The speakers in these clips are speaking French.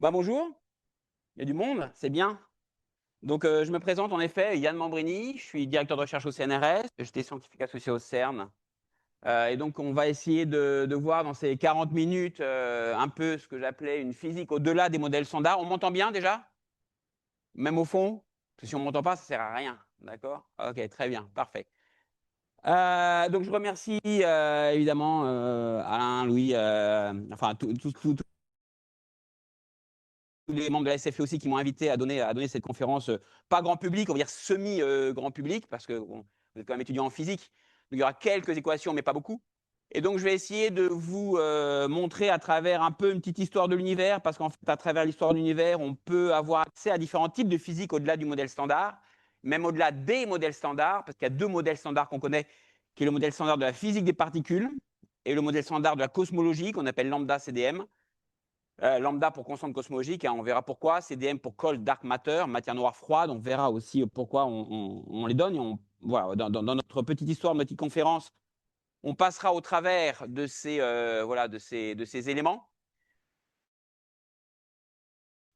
Bonjour, il y a du monde, c'est bien. Donc, je me présente en effet, Yann Mambrini, je suis directeur de recherche au CNRS, j'étais scientifique associé au CERN. Et donc, on va essayer de voir dans ces 40 minutes un peu ce que j'appelais une physique au-delà des modèles standards. On m'entend bien déjà? Même au fond? Parce que si on ne m'entend pas, ça ne sert à rien. D'accord? Ok, très bien, parfait. Donc, je remercie évidemment Alain, Louis, enfin tous les membres de la SFE aussi qui m'ont invité à donner cette conférence, pas grand public, on va dire semi-grand public, parce que bon, vous êtes quand même étudiant en physique. Donc il y aura quelques équations, mais pas beaucoup. Et donc je vais essayer de vous montrer à travers un peu une petite histoire de l'univers, parce qu'en fait, à travers l'histoire de l'univers, on peut avoir accès à différents types de physique au-delà du modèle standard, même au-delà des modèles standards, parce qu'il y a deux modèles standards qu'on connaît, qui est le modèle standard de la physique des particules et le modèle standard de la cosmologie, qu'on appelle lambda CDM. Lambda pour constante cosmologique, hein, on verra pourquoi. CDM pour cold dark matter, matière noire froide. On verra aussi pourquoi on les donne. Et voilà, dans notre petite histoire, notre petite conférence, on passera au travers de voilà, de ces éléments.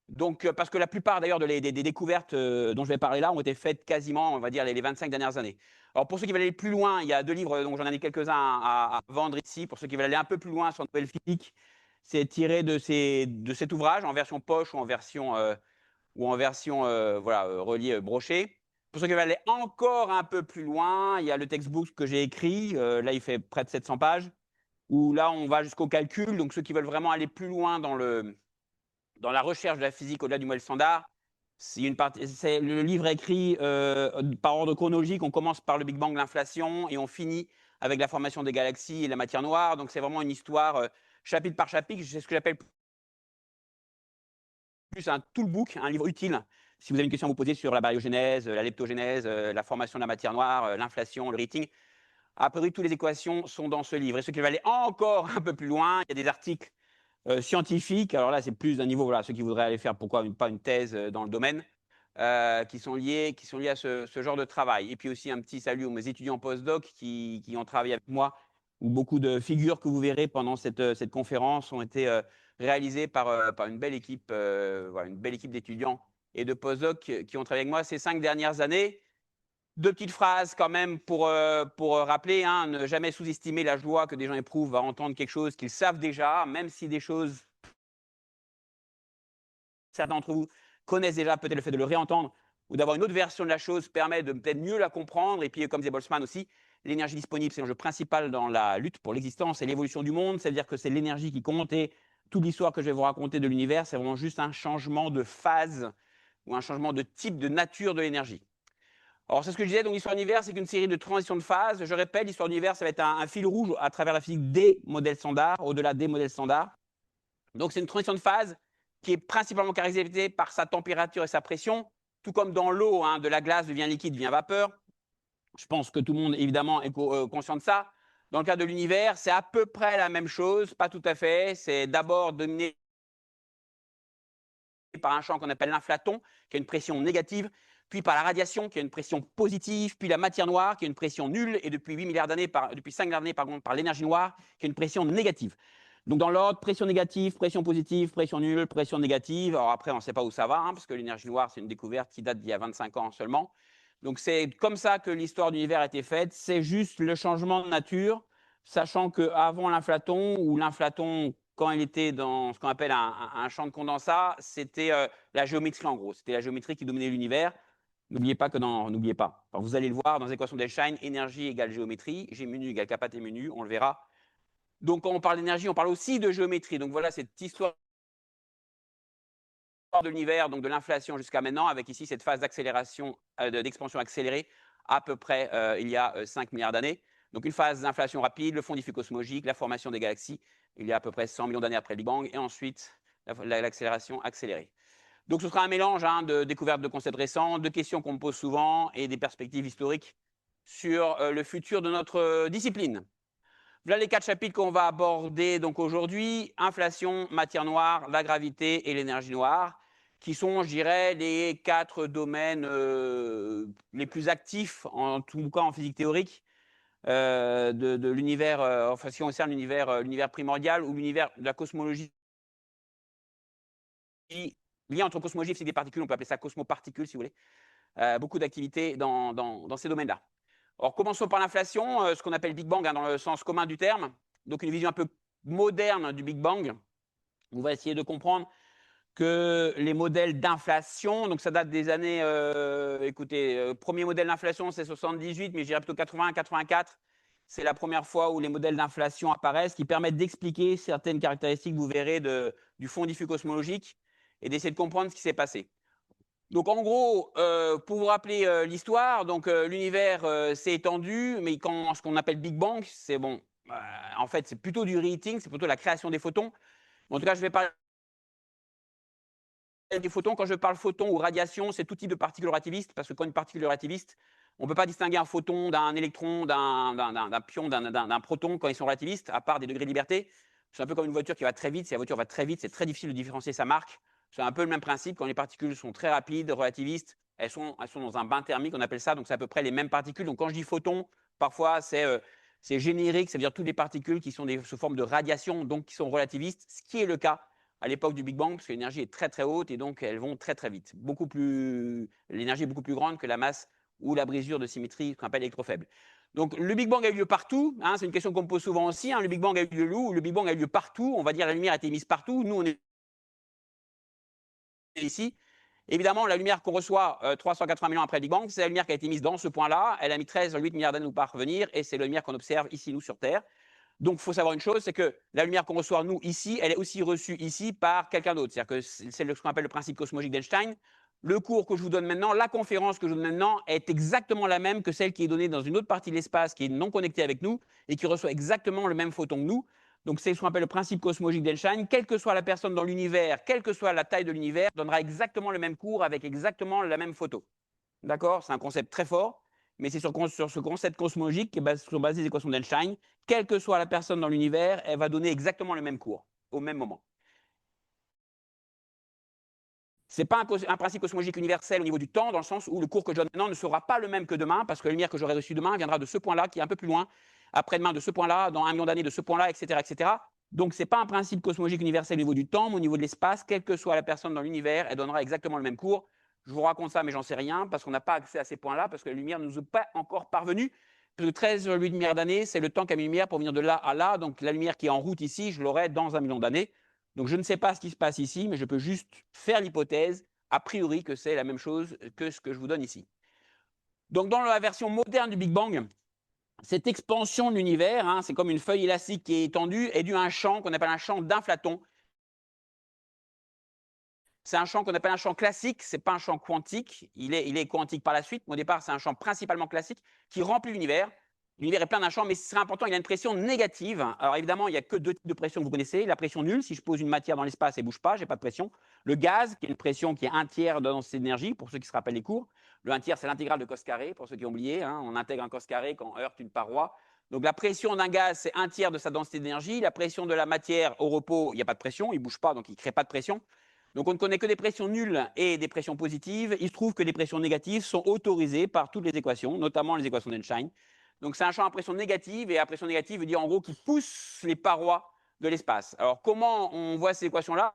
Donc, parce que la plupart d'ailleurs des découvertes dont je vais parler là ont été faites quasiment, on va dire, les 25 dernières années. Alors, pour ceux qui veulent aller plus loin, il y a deux livres, donc j'en ai quelques-uns à vendre ici. Pour ceux qui veulent aller un peu plus loin sur la nouvelle physique, c'est tiré de cet ouvrage en version poche ou en version voilà, reliée brochée. Pour ceux qui veulent aller encore un peu plus loin, il y a le textbook que j'ai écrit. Là, il fait près de 700 pages, où là, on va jusqu'au calcul. Donc, ceux qui veulent vraiment aller plus loin dans la recherche de la physique au-delà du modèle standard, c'est le livre écrit par ordre chronologique. On commence par le Big Bang, l'inflation, et on finit avec la formation des galaxies et la matière noire. Donc, c'est vraiment une histoire chapitre par chapitre. C'est ce que j'appelle plus un toolbook, un livre utile. Si vous avez une question à vous poser sur la baryogénèse, la leptogénèse, la formation de la matière noire, l'inflation, le rating, a priori, toutes les équations sont dans ce livre. Et ceux qui veulent aller encore un peu plus loin, il y a des articles scientifiques. Alors là, c'est plus d'un niveau, voilà, ceux qui voudraient aller faire, pourquoi pas une thèse dans le domaine, qui sont liés à ce genre de travail. Et puis aussi un petit salut aux mes étudiants postdoc qui ont travaillé avec moi, où beaucoup de figures que vous verrez pendant cette conférence ont été réalisées par une belle équipe, voilà, une belle équipe d'étudiants et de postdoc qui ont travaillé avec moi ces 5 dernières années. Deux petites phrases quand même pour rappeler, hein, ne jamais sous-estimer la joie que des gens éprouvent à entendre quelque chose qu'ils savent déjà, même si des choses, certains d'entre vous connaissent déjà, peut-être le fait de le réentendre ou d'avoir une autre version de la chose permet de peut-être mieux la comprendre. Et puis, comme disait Boltzmann aussi, l'énergie disponible, c'est l'enjeu principal dans la lutte pour l'existence et l'évolution du monde. C'est-à-dire que c'est l'énergie qui compte, et toute l'histoire que je vais vous raconter de l'univers, c'est vraiment juste un changement de phase ou un changement de type, de nature de l'énergie. Alors, c'est ce que je disais, donc l'histoire de l'univers, c'est qu'une série de transitions de phase. Je répète, l'histoire de l'univers, ça va être un fil rouge à travers la physique des modèles standards, au-delà des modèles standards. Donc, c'est une transition de phase qui est principalement caractérisée par sa température et sa pression, tout comme dans l'eau, hein, de la glace devient liquide, devient vapeur. Je pense que tout le monde, évidemment, est conscient de ça. Dans le cas de l'univers, c'est à peu près la même chose, pas tout à fait. C'est d'abord dominé par un champ qu'on appelle l'inflaton, qui a une pression négative, puis par la radiation, qui a une pression positive, puis la matière noire, qui a une pression nulle, et depuis 5 milliards d'années, par l'énergie noire, qui a une pression négative. Donc dans l'ordre, pression négative, pression positive, pression nulle, pression négative. Alors après, on ne sait pas où ça va, hein, parce que l'énergie noire, c'est une découverte qui date d'il y a 25 ans seulement. Donc c'est comme ça que l'histoire de l'univers a été faite. C'est juste le changement de nature, sachant qu'avant l'inflaton, ou l'inflaton, quand il était dans ce qu'on appelle un champ de condensat, c'était la géométrie en gros. C'était la géométrie qui dominait l'univers. N'oubliez pas n'oubliez pas. Alors, vous allez le voir dans l'équation d'Einstein, énergie égale géométrie, G mu nu égale kappa T mu nu, on le verra. Donc quand on parle d'énergie, on parle aussi de géométrie. Donc voilà cette histoire de l'univers, donc de l'inflation jusqu'à maintenant, avec ici cette phase d'accélération, d'expansion accélérée, à peu près il y a 5 milliards d'années. Donc une phase d'inflation rapide, le fond diffus cosmologique, la formation des galaxies, il y a à peu près 100 millions d'années après le Big Bang, et ensuite l'accélération accélérée. Donc ce sera un mélange, hein, de découvertes de concepts récents, de questions qu'on me pose souvent et des perspectives historiques sur le futur de notre discipline. Voilà les 4 chapitres qu'on va aborder donc aujourd'hui: inflation, matière noire, la gravité et l'énergie noire, qui sont, je dirais, les 4 domaines les plus actifs, en tout cas en physique théorique, de l'univers, enfin si on concerne l'univers primordial ou l'univers de la cosmologie lien entre cosmologie et physique des particules, on peut appeler ça cosmoparticules si vous voulez. Beaucoup d'activités dans ces domaines-là. Alors, commençons par l'inflation, ce qu'on appelle Big Bang dans le sens commun du terme. Donc, une vision un peu moderne du Big Bang. On va essayer de comprendre que les modèles d'inflation, donc ça date des années, écoutez, premier modèle d'inflation, c'est 78, mais je dirais plutôt 80, 84. C'est la première fois où les modèles d'inflation apparaissent, qui permettent d'expliquer certaines caractéristiques, vous verrez, du fond diffus cosmologique et d'essayer de comprendre ce qui s'est passé. Donc en gros, pour vous rappeler l'histoire, donc l'univers s'est étendu, mais quand ce qu'on appelle Big Bang, c'est bon, en fait c'est plutôt du re-heating, c'est plutôt la création des photons. En tout cas, je vais parler des photons. Quand je parle photons ou radiation, c'est tout type de particules relativistes, parce que quand une particule est relativiste, on ne peut pas distinguer un photon d'un électron, d'un pion, d'un proton quand ils sont relativistes, à part des degrés de liberté. C'est un peu comme une voiture qui va très vite. Si la voiture va très vite, c'est très difficile de différencier sa marque. C'est un peu le même principe. Quand les particules sont très rapides, relativistes, elles sont dans un bain thermique, on appelle ça. Donc c'est à peu près les mêmes particules. Donc quand je dis photons, parfois c'est générique, ça veut dire toutes les particules qui sont sous forme de radiation, donc qui sont relativistes, ce qui est le cas à l'époque du Big Bang, parce que l'énergie est très très haute et donc elles vont très très vite. L'énergie est beaucoup plus grande que la masse ou la brisure de symétrie qu'on appelle électrofaible. Donc le Big Bang a eu lieu partout, hein, c'est une question qu'on me pose souvent aussi, hein, le Big Bang a eu lieu où? Le Big Bang a eu lieu partout, on va dire la lumière a été émise partout, nous on est ici. Évidemment, la lumière qu'on reçoit 380 000 ans après le Big Bang, c'est la lumière qui a été mise dans ce point-là, elle a mis 13,8 milliards d'années à nous parvenir, et c'est la lumière qu'on observe ici, nous, sur Terre. Donc, il faut savoir une chose, c'est que la lumière qu'on reçoit, nous, ici, elle est aussi reçue ici par quelqu'un d'autre. C'est-à-dire que c'est ce qu'on appelle le principe cosmologique d'Einstein. Le cours que je vous donne maintenant, la conférence que je vous donne maintenant est exactement la même que celle qui est donnée dans une autre partie de l'espace qui est non connectée avec nous et qui reçoit exactement le même photon que nous. Donc, c'est ce qu'on appelle le principe cosmologique d'Einstein. Quelle que soit la personne dans l'univers, quelle que soit la taille de l'univers, donnera exactement le même cours avec exactement la même photo. D'accord? C'est un concept très fort, mais c'est sur ce concept cosmologique qui sont basées les équations d'Einstein. Quelle que soit la personne dans l'univers, elle va donner exactement le même cours, au même moment. Ce n'est pas un principe cosmologique universel au niveau du temps, dans le sens où le cours que je donne maintenant ne sera pas le même que demain, parce que la lumière que j'aurai reçue demain viendra de ce point-là, qui est un peu plus loin, après-demain de ce point-là, dans 1 million d'années de ce point-là, etc., etc. Donc, ce n'est pas un principe cosmologique universel au niveau du temps, mais au niveau de l'espace, quelle que soit la personne dans l'univers, elle donnera exactement le même cours. Je vous raconte ça, mais j'en sais rien, parce qu'on n'a pas accès à ces points-là, parce que la lumière ne nous est pas encore parvenue. De 13,8 milliards d'années, c'est le temps qu'a mis la lumière pour venir de là à là. Donc, la lumière qui est en route ici, je l'aurai dans 1 million d'années. Donc, je ne sais pas ce qui se passe ici, mais je peux juste faire l'hypothèse, a priori, que c'est la même chose que ce que je vous donne ici. Donc, dans la version moderne du Big Bang, cette expansion de l'univers, hein, c'est comme une feuille élastique qui est étendue, est due à un champ qu'on appelle un champ d'inflaton. C'est un champ qu'on appelle un champ classique, ce n'est pas un champ quantique, il est quantique par la suite, mais au départ, c'est un champ principalement classique qui remplit l'univers. L'univers est plein d'un champ, mais ce serait important, il a une pression négative. Alors évidemment, il n'y a que deux types de pression que vous connaissez. La pression nulle, si je pose une matière dans l'espace, elle ne bouge pas, je n'ai pas de pression. Le gaz, qui est une pression qui est 1/3 de densité d'énergie, pour ceux qui se rappellent les cours. Le 1/3, c'est l'intégrale de cos carré, pour ceux qui ont oublié. Hein, on intègre un cos carré quand on heurte une paroi. Donc la pression d'un gaz, c'est 1/3 de sa densité d'énergie. La pression de la matière au repos, il n'y a pas de pression, il ne bouge pas, donc il ne crée pas de pression. Donc on ne connaît que des pressions nulles et des pressions positives. Il se trouve que les pressions négatives sont autorisées par toutes les équations, notamment les équations d'Einstein. Donc c'est un champ à pression négative, et à pression négative veut dire en gros qu'il pousse les parois de l'espace. Alors comment on voit ces équations-là?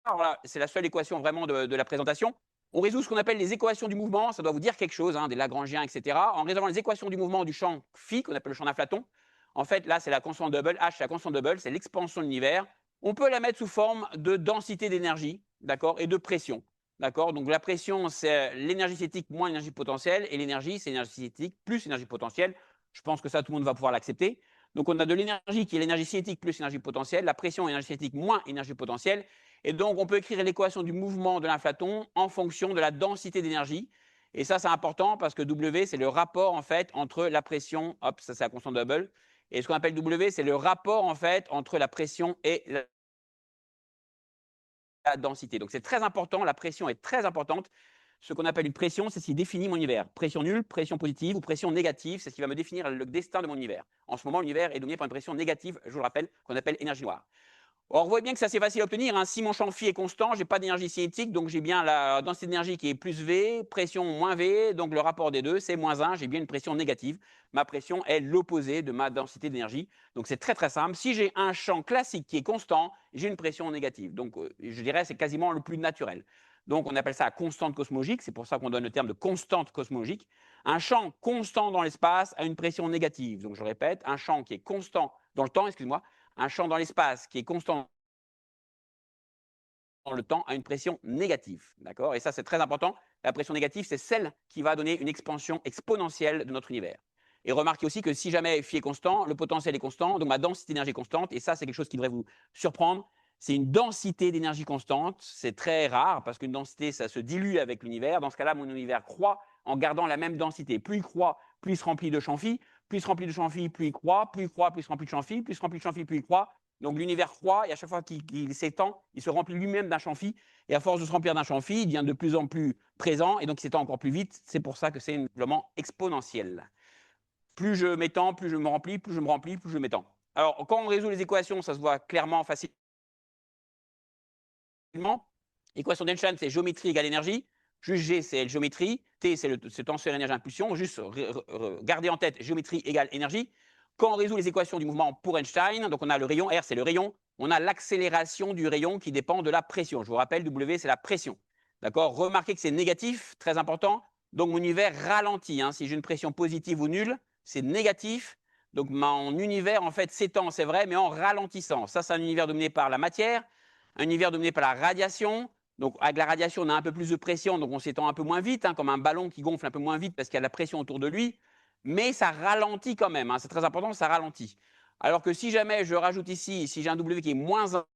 Alors là, c'est la seule équation vraiment de la présentation. On résout ce qu'on appelle les équations du mouvement, ça doit vous dire quelque chose, hein, des Lagrangiens, etc. En résolvant les équations du mouvement du champ phi, qu'on appelle le champ d'inflaton, en fait, là, c'est la constante Hubble, H, c'est la constante Hubble, c'est l'expansion de l'univers. On peut la mettre sous forme de densité d'énergie, d'accord, et de pression, d'accord. Donc la pression, c'est l'énergie cinétique moins l'énergie potentielle, et l'énergie, c'est l'énergie cinétique plus l'énergie potentielle. Je pense que ça, tout le monde va pouvoir l'accepter. Donc on a de l'énergie qui est l'énergie cinétique plus l'énergie potentielle, la pression est l'énergie cinétique moins l'énergie potentielle, et donc on peut écrire l'équation du mouvement de l'inflaton en fonction de la densité d'énergie. Et ça, c'est important parce que W, c'est le rapport en fait entre la pression, hop, ça c'est la constante de Hubble, et ce qu'on appelle W, c'est le rapport en fait entre la pression et la densité. Donc c'est très important, la pression est très importante. Ce qu'on appelle une pression, c'est ce qui définit mon univers. Pression nulle, pression positive ou pression négative, c'est ce qui va me définir le destin de mon univers. En ce moment, l'univers est dominé par une pression négative, je vous le rappelle, qu'on appelle énergie noire. Alors, on voit bien que c'est assez facile à obtenir. Hein. Si mon champ phi est constant, je n'ai pas d'énergie cinétique, donc j'ai bien la densité d'énergie qui est plus V, pression moins V, donc le rapport des deux, c'est moins 1, j'ai bien une pression négative. Ma pression est l'opposé de ma densité d'énergie. Donc c'est très très simple. Si j'ai un champ classique qui est constant, j'ai une pression négative. Donc je dirais c'est quasiment le plus naturel. Donc on appelle ça la constante cosmologique, c'est pour ça qu'on donne le terme de constante cosmologique. Un champ constant dans l'espace a une pression négative. Donc je répète, un champ qui est constant dans le temps, excuse-moi, un champ dans l'espace qui est constant dans le temps a une pression négative. D'accord? Et ça, c'est très important. La pression négative, c'est celle qui va donner une expansion exponentielle de notre univers. Et remarquez aussi que si jamais phi est constant, le potentiel est constant, donc ma densité d'énergie est constante. Et ça, c'est quelque chose qui devrait vous surprendre. C'est une densité d'énergie constante. C'est très rare parce qu'une densité, ça se dilue avec l'univers. Dans ce cas-là, mon univers croît en gardant la même densité. Plus il croît, plus il se remplit de champ phi. Plus il se remplit de champ phi, plus il croît. Plus il croît, plus il se remplit de champ phi. Plus il se remplit de champ phi, plus il croît. Donc l'univers croît et à chaque fois qu'il s'étend, il se remplit lui-même d'un champ phi. Et à force de se remplir d'un champ phi, il devient de plus en plus présent et donc il s'étend encore plus vite. C'est pour ça que c'est un développement exponentiel. Plus je m'étends, plus je me remplis, plus je me remplis, plus je m'étends. Alors quand on résout les équations, ça se voit clairement, facilement. L'équation d'Einstein, c'est géométrie égale énergie. Juste G, c'est géométrie. T, c'est le tenseur énergie-impulsion. Juste garder en tête géométrie égale énergie. Quand on résout les équations du mouvement pour Einstein, donc on a le rayon, R c'est le rayon, on a l'accélération du rayon qui dépend de la pression. Je vous rappelle, W c'est la pression. D'accord? Remarquez que c'est négatif, très important. Donc mon univers ralentit. Hein. Si j'ai une pression positive ou nulle, c'est négatif. Donc mon univers en fait s'étend, c'est vrai, mais en ralentissant. Ça, c'est un univers dominé par la matière, un univers dominé par la radiation. Donc avec la radiation, on a un peu plus de pression, donc on s'étend un peu moins vite, hein, comme un ballon qui gonfle un peu moins vite parce qu'il y a de la pression autour de lui mais ça ralentit quand même. Hein, c'est très important, ça ralentit. Alors que si jamais je rajoute ici, si j'ai un W qui est moins 1,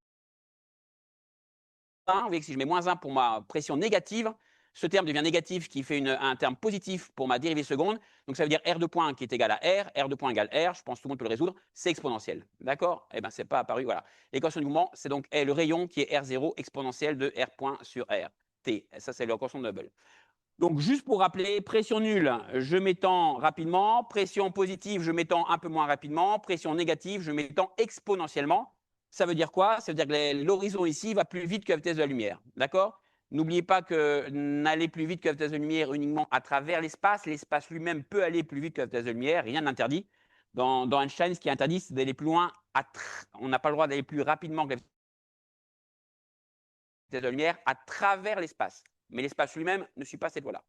vous voyez que si je mets moins 1 pour ma pression négative, ce terme devient négatif qui fait un terme positif pour ma dérivée seconde. Donc ça veut dire R de point qui est égal à R de point égale R, je pense que tout le monde peut le résoudre, c'est exponentiel. D'accord? Eh bien, c'est pas apparu, voilà. L'équation du mouvement, c'est donc le rayon qui est R0 exponentielle de R point sur R. T, ça c'est l'équation de Hubble. Donc, juste pour rappeler, pression nulle, je m'étends rapidement. Pression positive, je m'étends un peu moins rapidement. Pression négative, je m'étends exponentiellement. Ça veut dire quoi? Ça veut dire que l'horizon ici va plus vite que la vitesse de la lumière. D'accord? N'oubliez pas que n'aller plus vite que la vitesse de la lumière uniquement à travers l'espace. L'espace lui-même peut aller plus vite que la vitesse de la lumière. Rien n'interdit. Dans Einstein, ce qui est interdit, c'est d'aller plus loin. On n'a pas le droit d'aller plus rapidement que la vitesse de la lumière à travers l'espace. Mais l'espace lui-même ne suit pas cette loi-là.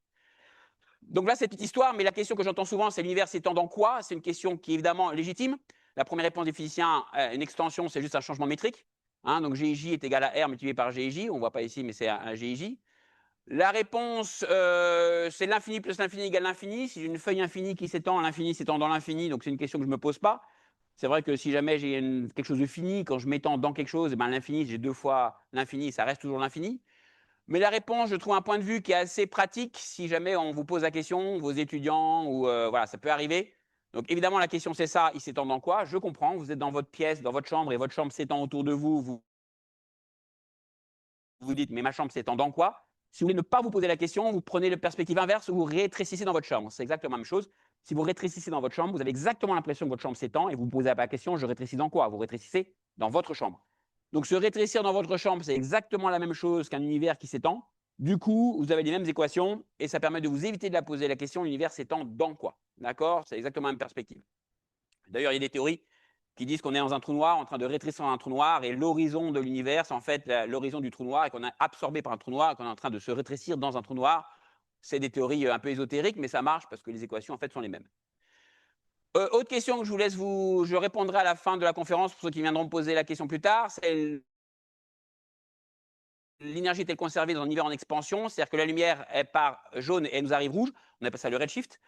Donc là, c'est une petite histoire, mais la question que j'entends souvent, c'est l'univers s'étend dans quoi? C'est une question qui est évidemment légitime. La première réponse des physiciens, une extension, c'est juste un changement métrique. Hein, donc GIJ est égal à R multiplié par GIJ. On ne voit pas ici, mais c'est un GIJ. La réponse, c'est l'infini plus l'infini égale l'infini. Si j'ai une feuille infinie qui s'étend, l'infini s'étend dans l'infini, donc c'est une question que je ne me pose pas. C'est vrai que si jamais j'ai quelque chose de fini, quand je m'étends dans quelque chose, eh ben, l'infini, j'ai 2 fois l'infini, ça reste toujours l'infini. Mais la réponse, je trouve un point de vue qui est assez pratique si jamais on vous pose la question, vos étudiants, ou voilà, ça peut arriver. Donc évidemment, la question c'est ça, il s'étend dans quoi? Je comprends, vous êtes dans votre pièce, dans votre chambre, et votre chambre s'étend autour de vous, vous vous dites, mais ma chambre s'étend dans quoi? Si vous voulez ne pas vous poser la question, vous prenez la perspective inverse, vous rétrécissez dans votre chambre. C'est exactement la même chose. Si vous rétrécissez dans votre chambre, vous avez exactement l'impression que votre chambre s'étend, et vous ne posez pas la question, je rétrécis dans quoi? Vous rétrécissez dans votre chambre. Donc se rétrécir dans votre chambre, c'est exactement la même chose qu'un univers qui s'étend. Du coup, vous avez les mêmes équations et ça permet de vous éviter de la poser la question, l'univers s'étend dans quoi? D'accord? C'est exactement la même perspective. D'ailleurs, il y a des théories qui disent qu'on est dans un trou noir, en train de rétrécir dans un trou noir, et l'horizon de l'univers, c'est en fait l'horizon du trou noir, et qu'on est absorbé par un trou noir, et qu'on est en train de se rétrécir dans un trou noir. C'est des théories un peu ésotériques, mais ça marche parce que les équations, en fait, sont les mêmes. Autre question que je vous laisse je répondrai à la fin de la conférence pour ceux qui viendront me poser la question plus tard, c'est l'énergie est-elle conservée dans un univers en expansion? C'est-à-dire que la lumière, elle part jaune et elle nous arrive rouge. On appelle ça le redshift.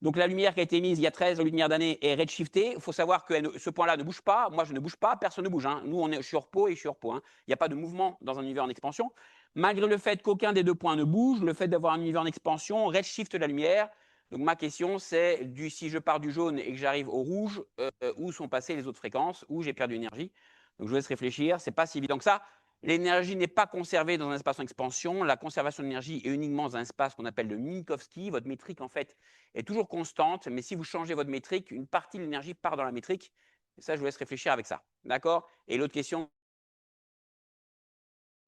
Donc la lumière qui a été émise il y a 13 lumières d'années est redshiftée. Il faut savoir que ce point-là ne bouge pas. Moi, je ne bouge pas. Personne ne bouge. Hein. Nous, je suis hors pot et je suis hors pot. Hein. Il n'y a pas de mouvement dans un univers en expansion. Malgré le fait qu'aucun des 2 points ne bouge, le fait d'avoir un univers en expansion redshift la lumière. Donc ma question, c'est si je pars du jaune et que j'arrive au rouge, où sont passées les autres fréquences, où j'ai perdu énergie. Donc je vous laisse réfléchir. C'est pas si évident que ça. L'énergie n'est pas conservée dans un espace en expansion. La conservation de l'énergie est uniquement dans un espace qu'on appelle le Minkowski. Votre métrique, en fait, est toujours constante, mais si vous changez votre métrique, une partie de l'énergie part dans la métrique. Et ça, je vous laisse réfléchir avec ça. D'accord? Et l'autre question,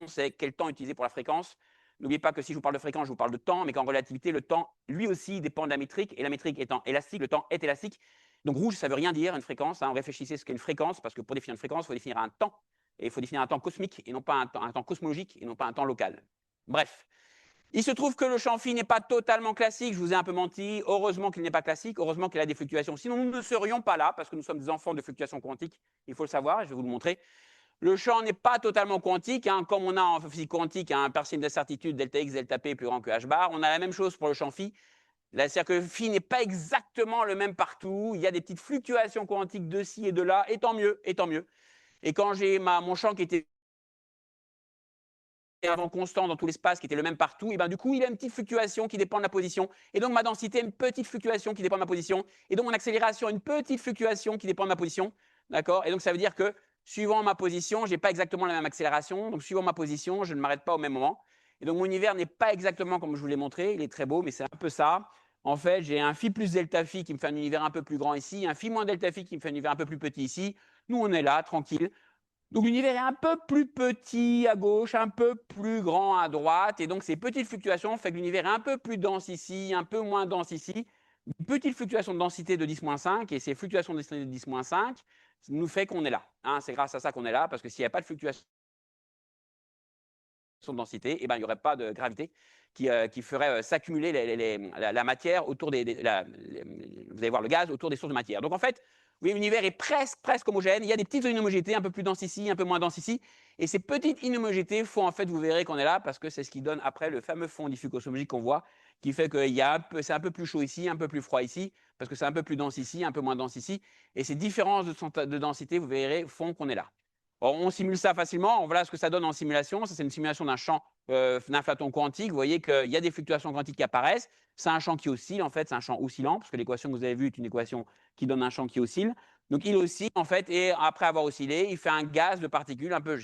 c'est quel temps utiliser pour la fréquence. N'oubliez pas que si je vous parle de fréquence, je vous parle de temps, mais qu'en relativité, le temps, lui aussi, dépend de la métrique, et la métrique étant élastique, le temps est élastique. Donc rouge, ça ne veut rien dire, une fréquence. Hein. Réfléchissez ce qu'est une fréquence, parce que pour définir une fréquence, il faut définir un temps. Et il faut définir un temps cosmique, et non pas un temps cosmologique, et non pas un temps local. Bref. Il se trouve que le champ phi n'est pas totalement classique, je vous ai un peu menti. Heureusement qu'il n'est pas classique, heureusement qu'il a des fluctuations. Sinon, nous ne serions pas là, parce que nous sommes des enfants de fluctuations quantiques. Il faut le savoir, je vais vous le montrer. Le champ n'est pas totalement quantique, hein, comme on a en physique quantique un principe d'incertitude delta x, delta p plus grand que h bar. On a la même chose pour le champ phi. C'est-à-dire que phi n'est pas exactement le même partout. Il y a des petites fluctuations quantiques de ci et de là, et tant mieux, et tant mieux. Et quand j'ai mon champ qui était avant constant dans tout l'espace, qui était le même partout, et ben du coup, il a une petite fluctuation qui dépend de la position. Et donc, ma densité a une petite fluctuation qui dépend de ma position. Et donc, mon accélération a une petite fluctuation qui dépend de ma position. D'accord? Et donc, ça veut dire que suivant ma position, je n'ai pas exactement la même accélération. Donc, suivant ma position, je ne m'arrête pas au même moment. Et donc, mon univers n'est pas exactement comme je vous l'ai montré. Il est très beau, mais c'est un peu ça. En fait, j'ai un phi plus delta phi qui me fait un univers un peu plus grand ici, un phi moins delta phi qui me fait un univers un peu plus petit ici. Nous, on est là, tranquille. Donc l'univers est un peu plus petit à gauche, un peu plus grand à droite, et donc ces petites fluctuations font que l'univers est un peu plus dense ici, un peu moins dense ici. Une petite fluctuation de densité de 10-5, et ces fluctuations de densité de 10-5 nous fait qu'on est là. Hein, c'est grâce à ça qu'on est là, parce que s'il n'y a pas de fluctuation de densité, eh ben, il n'y aurait pas de gravité qui ferait s'accumuler la matière autour vous allez voir le gaz autour des sources de matière. Donc en fait, vous voyez, l'univers est presque homogène. Il y a des petites inhomogénéités, un peu plus denses ici, un peu moins denses ici. Et ces petites inhomogénéités font, en fait, vous verrez qu'on est là, parce que c'est ce qui donne après le fameux fond diffus-cosmologique qu'on voit, qui fait que c'est un peu plus chaud ici, un peu plus froid ici, parce que c'est un peu plus dense ici, un peu moins dense ici. Et ces différences de densité, vous verrez, font qu'on est là. Alors, on simule ça facilement. Voilà ce que ça donne en simulation. Ça, c'est une simulation d'un champ d'inflaton quantique. Vous voyez qu'il y a des fluctuations quantiques qui apparaissent. C'est un champ qui oscille, en fait. C'est un champ oscillant, parce que l'équation que vous avez vue est une équation qui donne un champ qui oscille. Donc, il oscille, en fait, et après avoir oscillé, il fait un gaz de particules, un peu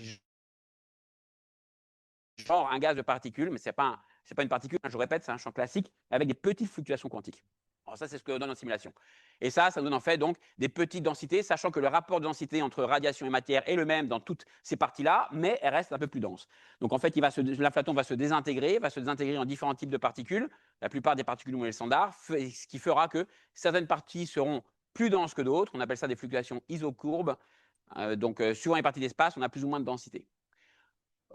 genre un gaz de particules, mais ce n'est pas une particule, hein, je répète, c'est un champ classique avec des petites fluctuations quantiques. Alors ça, c'est ce que donne en simulation. Et ça donne en fait donc des petites densités, sachant que le rapport de densité entre radiation et matière est le même dans toutes ces parties-là, mais elle reste un peu plus dense. Donc en fait, l'inflaton va se désintégrer en différents types de particules, la plupart des particules moyennes standards, ce qui fera que certaines parties seront plus denses que d'autres. On appelle ça des fluctuations isocourbes. Donc suivant les parties d'espace, on a plus ou moins de densité.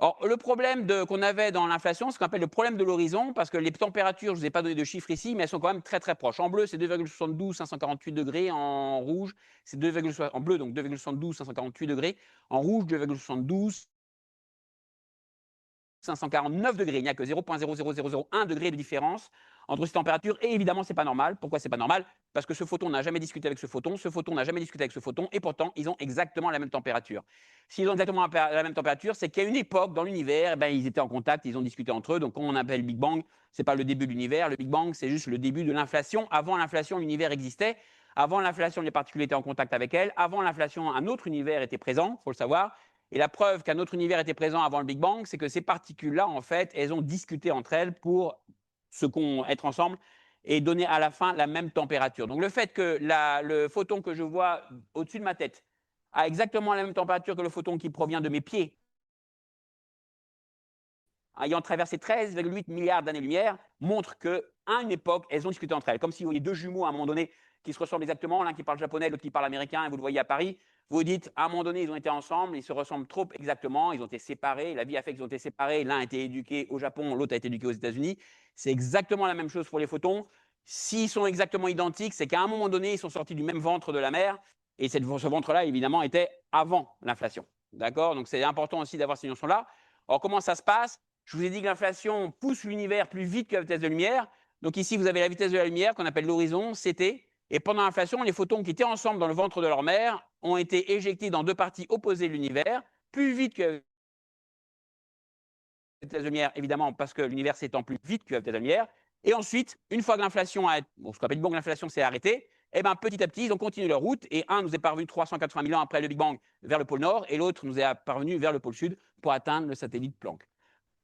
Or, le problème qu'on avait dans l'inflation, c'est ce qu'on appelle le problème de l'horizon, parce que les températures, je ne vous ai pas donné de chiffres ici, mais elles sont quand même très proches. En bleu, c'est 2,72 548 degrés, en rouge, c'est en bleu, donc 2,72 548 degrés, en rouge, 2,72 549 degrés. Il n'y a que 0,00001 degré de différence entre ces températures. Et évidemment, ce n'est pas normal. Pourquoi ce n'est pas normal? Parce que ce photon n'a jamais discuté avec ce photon n'a jamais discuté avec ce photon, et pourtant, ils ont exactement la même température. S'ils ont exactement la même température, c'est qu'à une époque dans l'univers, ils étaient en contact, ils ont discuté entre eux. Donc, quand on appelle Big Bang, ce n'est pas le début de l'univers. Le Big Bang, c'est juste le début de l'inflation. Avant l'inflation, l'univers existait. Avant l'inflation, les particules étaient en contact avec elles. Avant l'inflation, un autre univers était présent, il faut le savoir. Et la preuve qu'un autre univers était présent avant le Big Bang, c'est que ces particules-là, en fait, elles ont discuté entre elles pour être ensemble et donner à la fin la même température. Donc le fait que le photon que je vois au-dessus de ma tête a exactement la même température que le photon qui provient de mes pieds, ayant traversé 13,8 milliards d'années-lumière, montre qu'à une époque, elles ont discuté entre elles. Comme si vous voyez deux jumeaux à un moment donné qui se ressemblent exactement, l'un qui parle japonais, l'autre qui parle américain, et vous le voyez à Paris. Vous dites, à un moment donné, ils ont été ensemble, ils se ressemblent trop exactement, ils ont été séparés, la vie a fait qu'ils ont été séparés, l'un a été éduqué au Japon, l'autre a été éduqué aux États-Unis. C'est exactement la même chose pour les photons. S'ils sont exactement identiques, c'est qu'à un moment donné, ils sont sortis du même ventre de la mer, et ce ventre-là, évidemment, était avant l'inflation. D'accord? Donc c'est important aussi d'avoir ces notions-là. Alors comment ça se passe? Je vous ai dit que l'inflation pousse l'univers plus vite que la vitesse de lumière. Donc ici, vous avez la vitesse de la lumière qu'on appelle l'horizon, CT. Et pendant l'inflation, les photons qui étaient ensemble dans le ventre de leur mère ont été éjectés dans deux parties opposées de l'univers, plus vite que la vitesse de lumière, évidemment, parce que l'univers s'étend plus vite que la vitesse de la lumière. Et ensuite, une fois que l'inflation ce qu'on appelle Big Bang, l'inflation s'est arrêtée, petit à petit, ils ont continué leur route. Et un nous est parvenu 380 000 ans après le Big Bang vers le pôle Nord, et l'autre nous est parvenu vers le pôle Sud pour atteindre le satellite Planck.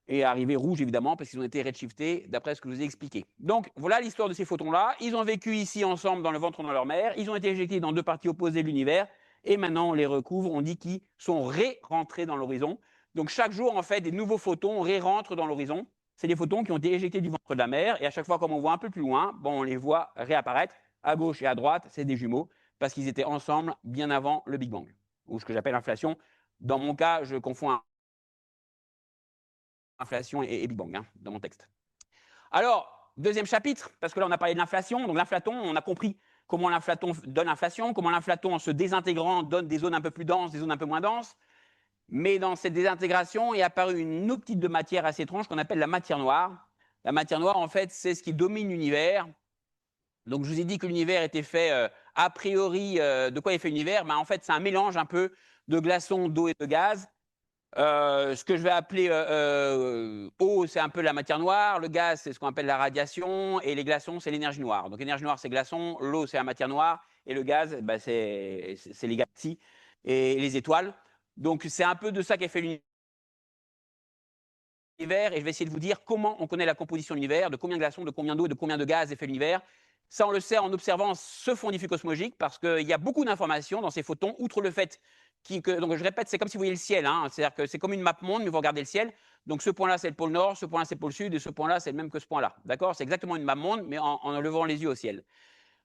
Et arrivé rouge, évidemment, parce qu'ils ont été redshiftés, d'après ce que je vous ai expliqué. Donc, voilà l'histoire de ces photons-là. Ils ont vécu ici ensemble dans le ventre de leur mère. Ils ont été éjectés dans deux parties opposées de l'univers. Et maintenant, on les recouvre. On dit qu'ils sont rentrés dans l'horizon. Donc chaque jour, en fait, des nouveaux photons ré-rentrent dans l'horizon. C'est des photons qui ont été éjectés du ventre de la mer, et à chaque fois, comme on voit un peu plus loin, bon, on les voit réapparaître à gauche et à droite, c'est des jumeaux, parce qu'ils étaient ensemble bien avant le Big Bang, ou ce que j'appelle inflation. Dans mon cas, je confonds inflation et Big Bang, hein, dans mon texte. Alors, deuxième chapitre, parce que là, on a parlé de l'inflation. Donc l'inflaton, on a compris comment l'inflaton donne l'inflation, comment l'inflaton, en se désintégrant, donne des zones un peu plus denses, des zones un peu moins denses. Mais dans cette désintégration est apparue une autre type de matière assez étrange qu'on appelle la matière noire. La matière noire, en fait, c'est ce qui domine l'univers. Donc, je vous ai dit que l'univers était fait a priori. De quoi est fait l'univers? En fait, c'est un mélange un peu de glaçons, d'eau et de gaz. Ce que je vais appeler eau, c'est un peu la matière noire. Le gaz, c'est ce qu'on appelle la radiation. Et les glaçons, c'est l'énergie noire. Donc, l'énergie noire, c'est glaçons. L'eau, c'est la matière noire. Et le gaz, c'est les galaxies et les étoiles. Donc, c'est un peu de ça qu'est fait l'univers. Et je vais essayer de vous dire comment on connaît la composition de l'univers, de combien de glaçons, de combien d'eau, de combien de gaz est fait l'univers. Ça, on le sait en observant ce fond diffus cosmologique, parce qu'il y a beaucoup d'informations dans ces photons, outre le fait donc je répète, c'est comme si vous voyez le ciel, hein, c'est-à-dire que c'est comme une map monde, mais vous regardez le ciel. Donc ce point-là, c'est le pôle nord, ce point-là, c'est le pôle sud, et ce point-là, c'est le même que ce point-là. D'accord? C'est exactement une map monde, mais en levant les yeux au ciel.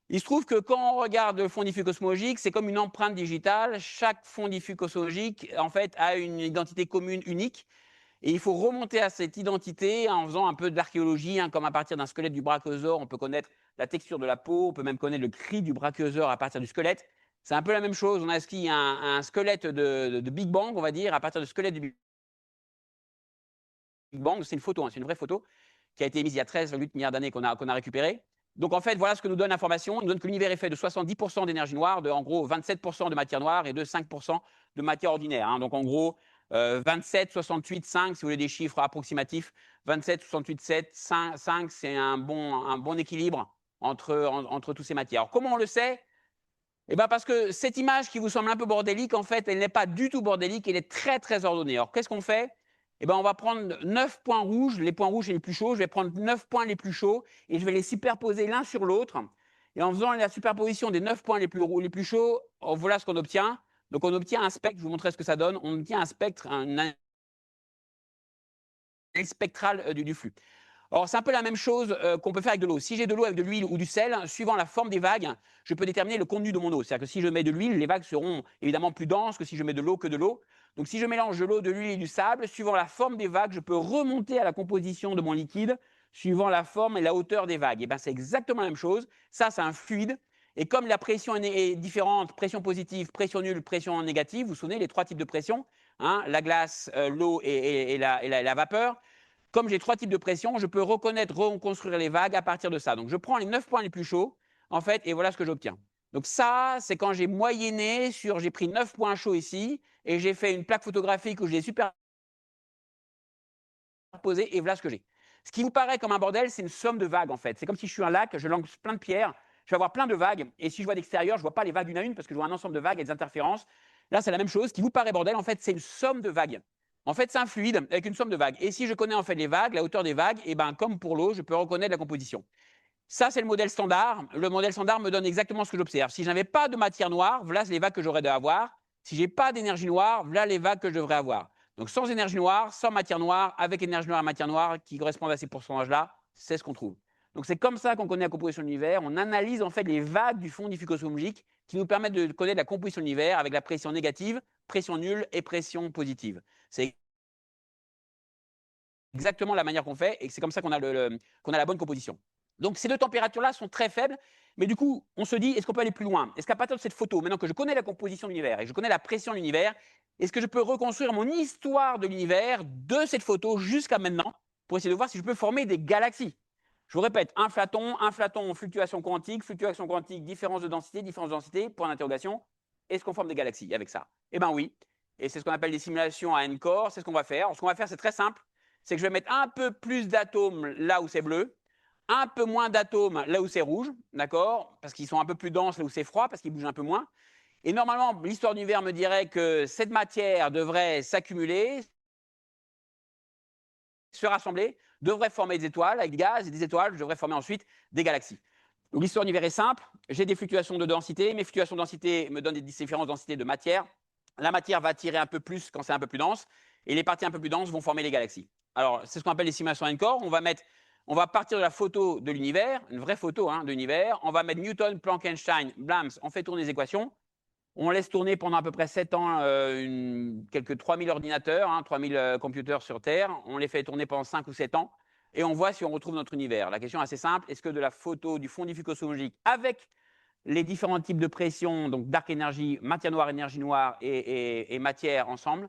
Il se trouve que quand on regarde le fond diffus cosmologique, c'est comme une empreinte digitale. Chaque fond diffus cosmologique, en fait, a une identité commune unique. Et il faut remonter à cette identité en faisant un peu d'archéologie, hein, comme à partir d'un squelette du brachiosaure, on peut connaître la texture de la peau, on peut même connaître le cri du brachiosaure à partir du squelette. C'est un peu la même chose. On a ici un squelette de Big Bang, on va dire, à partir du squelette du Big Bang. C'est une photo, hein, c'est une vraie photo qui a été émise il y a 13,8 milliards d'années qu'on a récupérée. Donc en fait, voilà ce que nous donne l'information. Il nous donne que l'univers est fait de 70% d'énergie noire, de en gros 27% de matière noire et de 5% de matière ordinaire. Hein. Donc en gros, 27, 68, 5, si vous voulez des chiffres approximatifs. 27, 68, 7, 5, c'est un bon équilibre entre toutes ces matières. Alors, comment on le sait? Eh bien, parce que cette image qui vous semble un peu bordélique, en fait, elle n'est pas du tout bordélique, elle est très, très ordonnée. Alors, qu'est-ce qu'on fait? Eh bien, on va prendre 9 points rouges, les points rouges, c'est les plus chauds. Je vais prendre 9 points les plus chauds et je vais les superposer l'un sur l'autre. Et en faisant la superposition des 9 points les plus chauds, voilà ce qu'on obtient. Donc, on obtient un spectre, je vous montrerai ce que ça donne. On obtient un spectre, un analyse spectrale du flux. Alors, c'est un peu la même chose qu'on peut faire avec de l'eau. Si j'ai de l'eau avec de l'huile ou du sel, suivant la forme des vagues, je peux déterminer le contenu de mon eau. C'est-à-dire que si je mets de l'huile, les vagues seront évidemment plus denses que si je mets de l'eau que de l'eau. Donc, si je mélange de l'eau, de l'huile et du sable, suivant la forme des vagues, je peux remonter à la composition de mon liquide, suivant la forme et la hauteur des vagues. Et bien, c'est exactement la même chose. Ça, c'est un fluide. Et comme la pression est différente, pression positive, pression nulle, pression négative, vous vous souvenez, les trois types de pression, hein, la glace, l'eau et la vapeur. Comme j'ai trois types de pression, je peux reconstruire les vagues à partir de ça. Donc, je prends les 9 points les plus chauds, en fait, et voilà ce que j'obtiens. Donc, ça, c'est quand j'ai moyenné j'ai pris 9 points chauds ici, et j'ai fait une plaque photographique où je les ai superposés, et voilà ce que j'ai. Ce qui vous paraît comme un bordel, c'est une somme de vagues, en fait. C'est comme si je suis un lac, je lance plein de pierres, je vais avoir plein de vagues, et si je vois d'extérieur, je ne vois pas les vagues une à une, parce que je vois un ensemble de vagues et des interférences. Là, c'est la même chose. Ce qui vous paraît bordel, en fait, c'est une somme de vagues. En fait, c'est un fluide avec une somme de vagues. Et si je connais en fait les vagues, la hauteur des vagues, et ben comme pour l'eau, je peux reconnaître la composition. Ça, c'est le modèle standard. Le modèle standard me donne exactement ce que j'observe. Si je n'avais pas de matière noire, voilà les vagues que j'aurais dû avoir. Si je n'ai pas d'énergie noire, voilà les vagues que je devrais avoir. Donc sans énergie noire, sans matière noire, avec énergie noire et matière noire qui correspondent à ces pourcentages-là, c'est ce qu'on trouve. Donc c'est comme ça qu'on connaît la composition de l'univers. On analyse en fait les vagues du fond diffus cosmologique qui nous permettent de connaître la composition de l'univers avec la pression négative, pression nulle et pression positive. C'est exactement la manière qu'on fait, et c'est comme ça qu'on a la bonne composition. Donc ces deux températures-là sont très faibles, mais du coup, on se dit, est-ce qu'on peut aller plus loin? Est-ce qu'à partir de cette photo, maintenant que je connais la composition de l'univers et je connais la pression de l'univers, est-ce que je peux reconstruire mon histoire de l'univers de cette photo jusqu'à maintenant pour essayer de voir si je peux former des galaxies? Je vous répète, inflaton, fluctuation quantique, différence de densité, point d'interrogation. Est-ce qu'on forme des galaxies avec ça? Eh bien oui, et c'est ce qu'on appelle des simulations à N-core, c'est ce qu'on va faire. Alors, ce qu'on va faire, c'est très simple, c'est que je vais mettre un peu plus d'atomes là où c'est bleu, un peu moins d'atomes là où c'est rouge, d'accord? Parce qu'ils sont un peu plus denses là où c'est froid, parce qu'ils bougent un peu moins. Et normalement, l'histoire de l'univers me dirait que cette matière devrait s'accumuler, se rassembler, devrait former des étoiles avec des gaz, et des étoiles devraient former ensuite des galaxies. Donc l'histoire de l'univers est simple, j'ai des fluctuations de densité, mes fluctuations de densité me donnent des différences de densité de matière. La matière va attirer un peu plus quand c'est un peu plus dense, et les parties un peu plus denses vont former les galaxies. Alors, c'est ce qu'on appelle les simulations Encore. On va partir de la photo de l'univers, une vraie photo de l'univers. On va mettre Newton, Planck, Einstein, blams, on fait tourner les équations. On laisse tourner pendant à peu près 7 ans quelques 3000 ordinateurs, 3000 computers sur Terre. On les fait tourner pendant 5 ou 7 ans et on voit si on retrouve notre univers. La question est assez simple. Est-ce que de la photo du fond diffus cosmologique avec les différents types de pression, donc dark energy, matière noire, énergie noire et matière ensemble,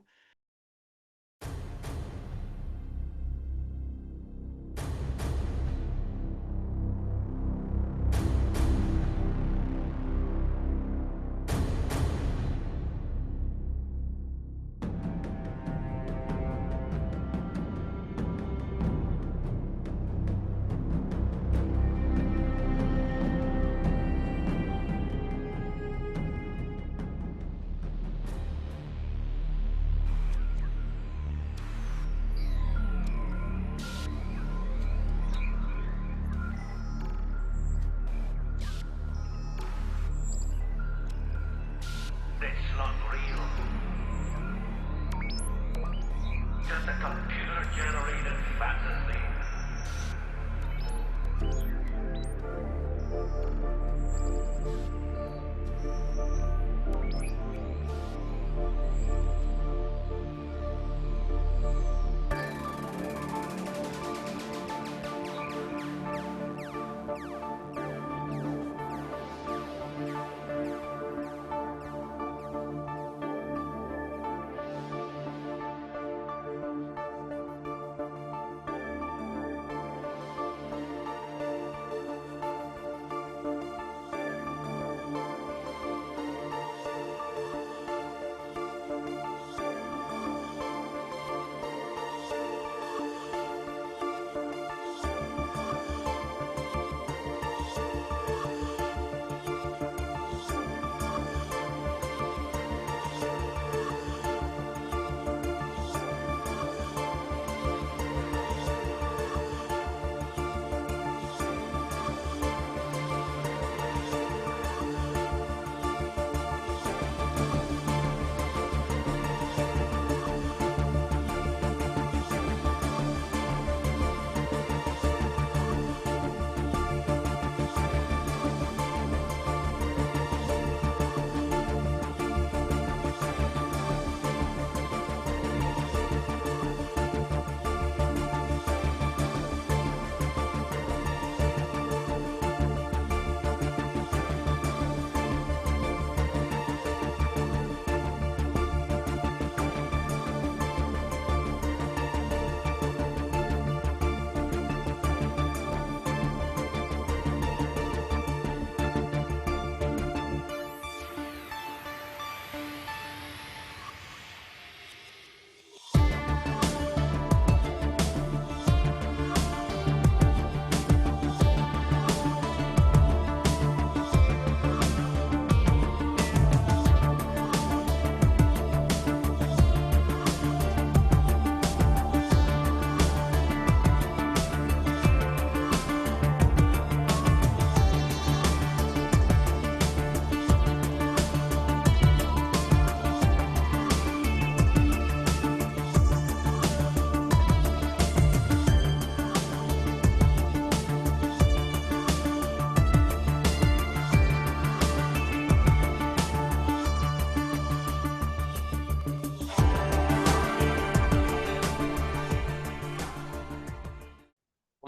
It's not real. Just a computer-generated fantasy.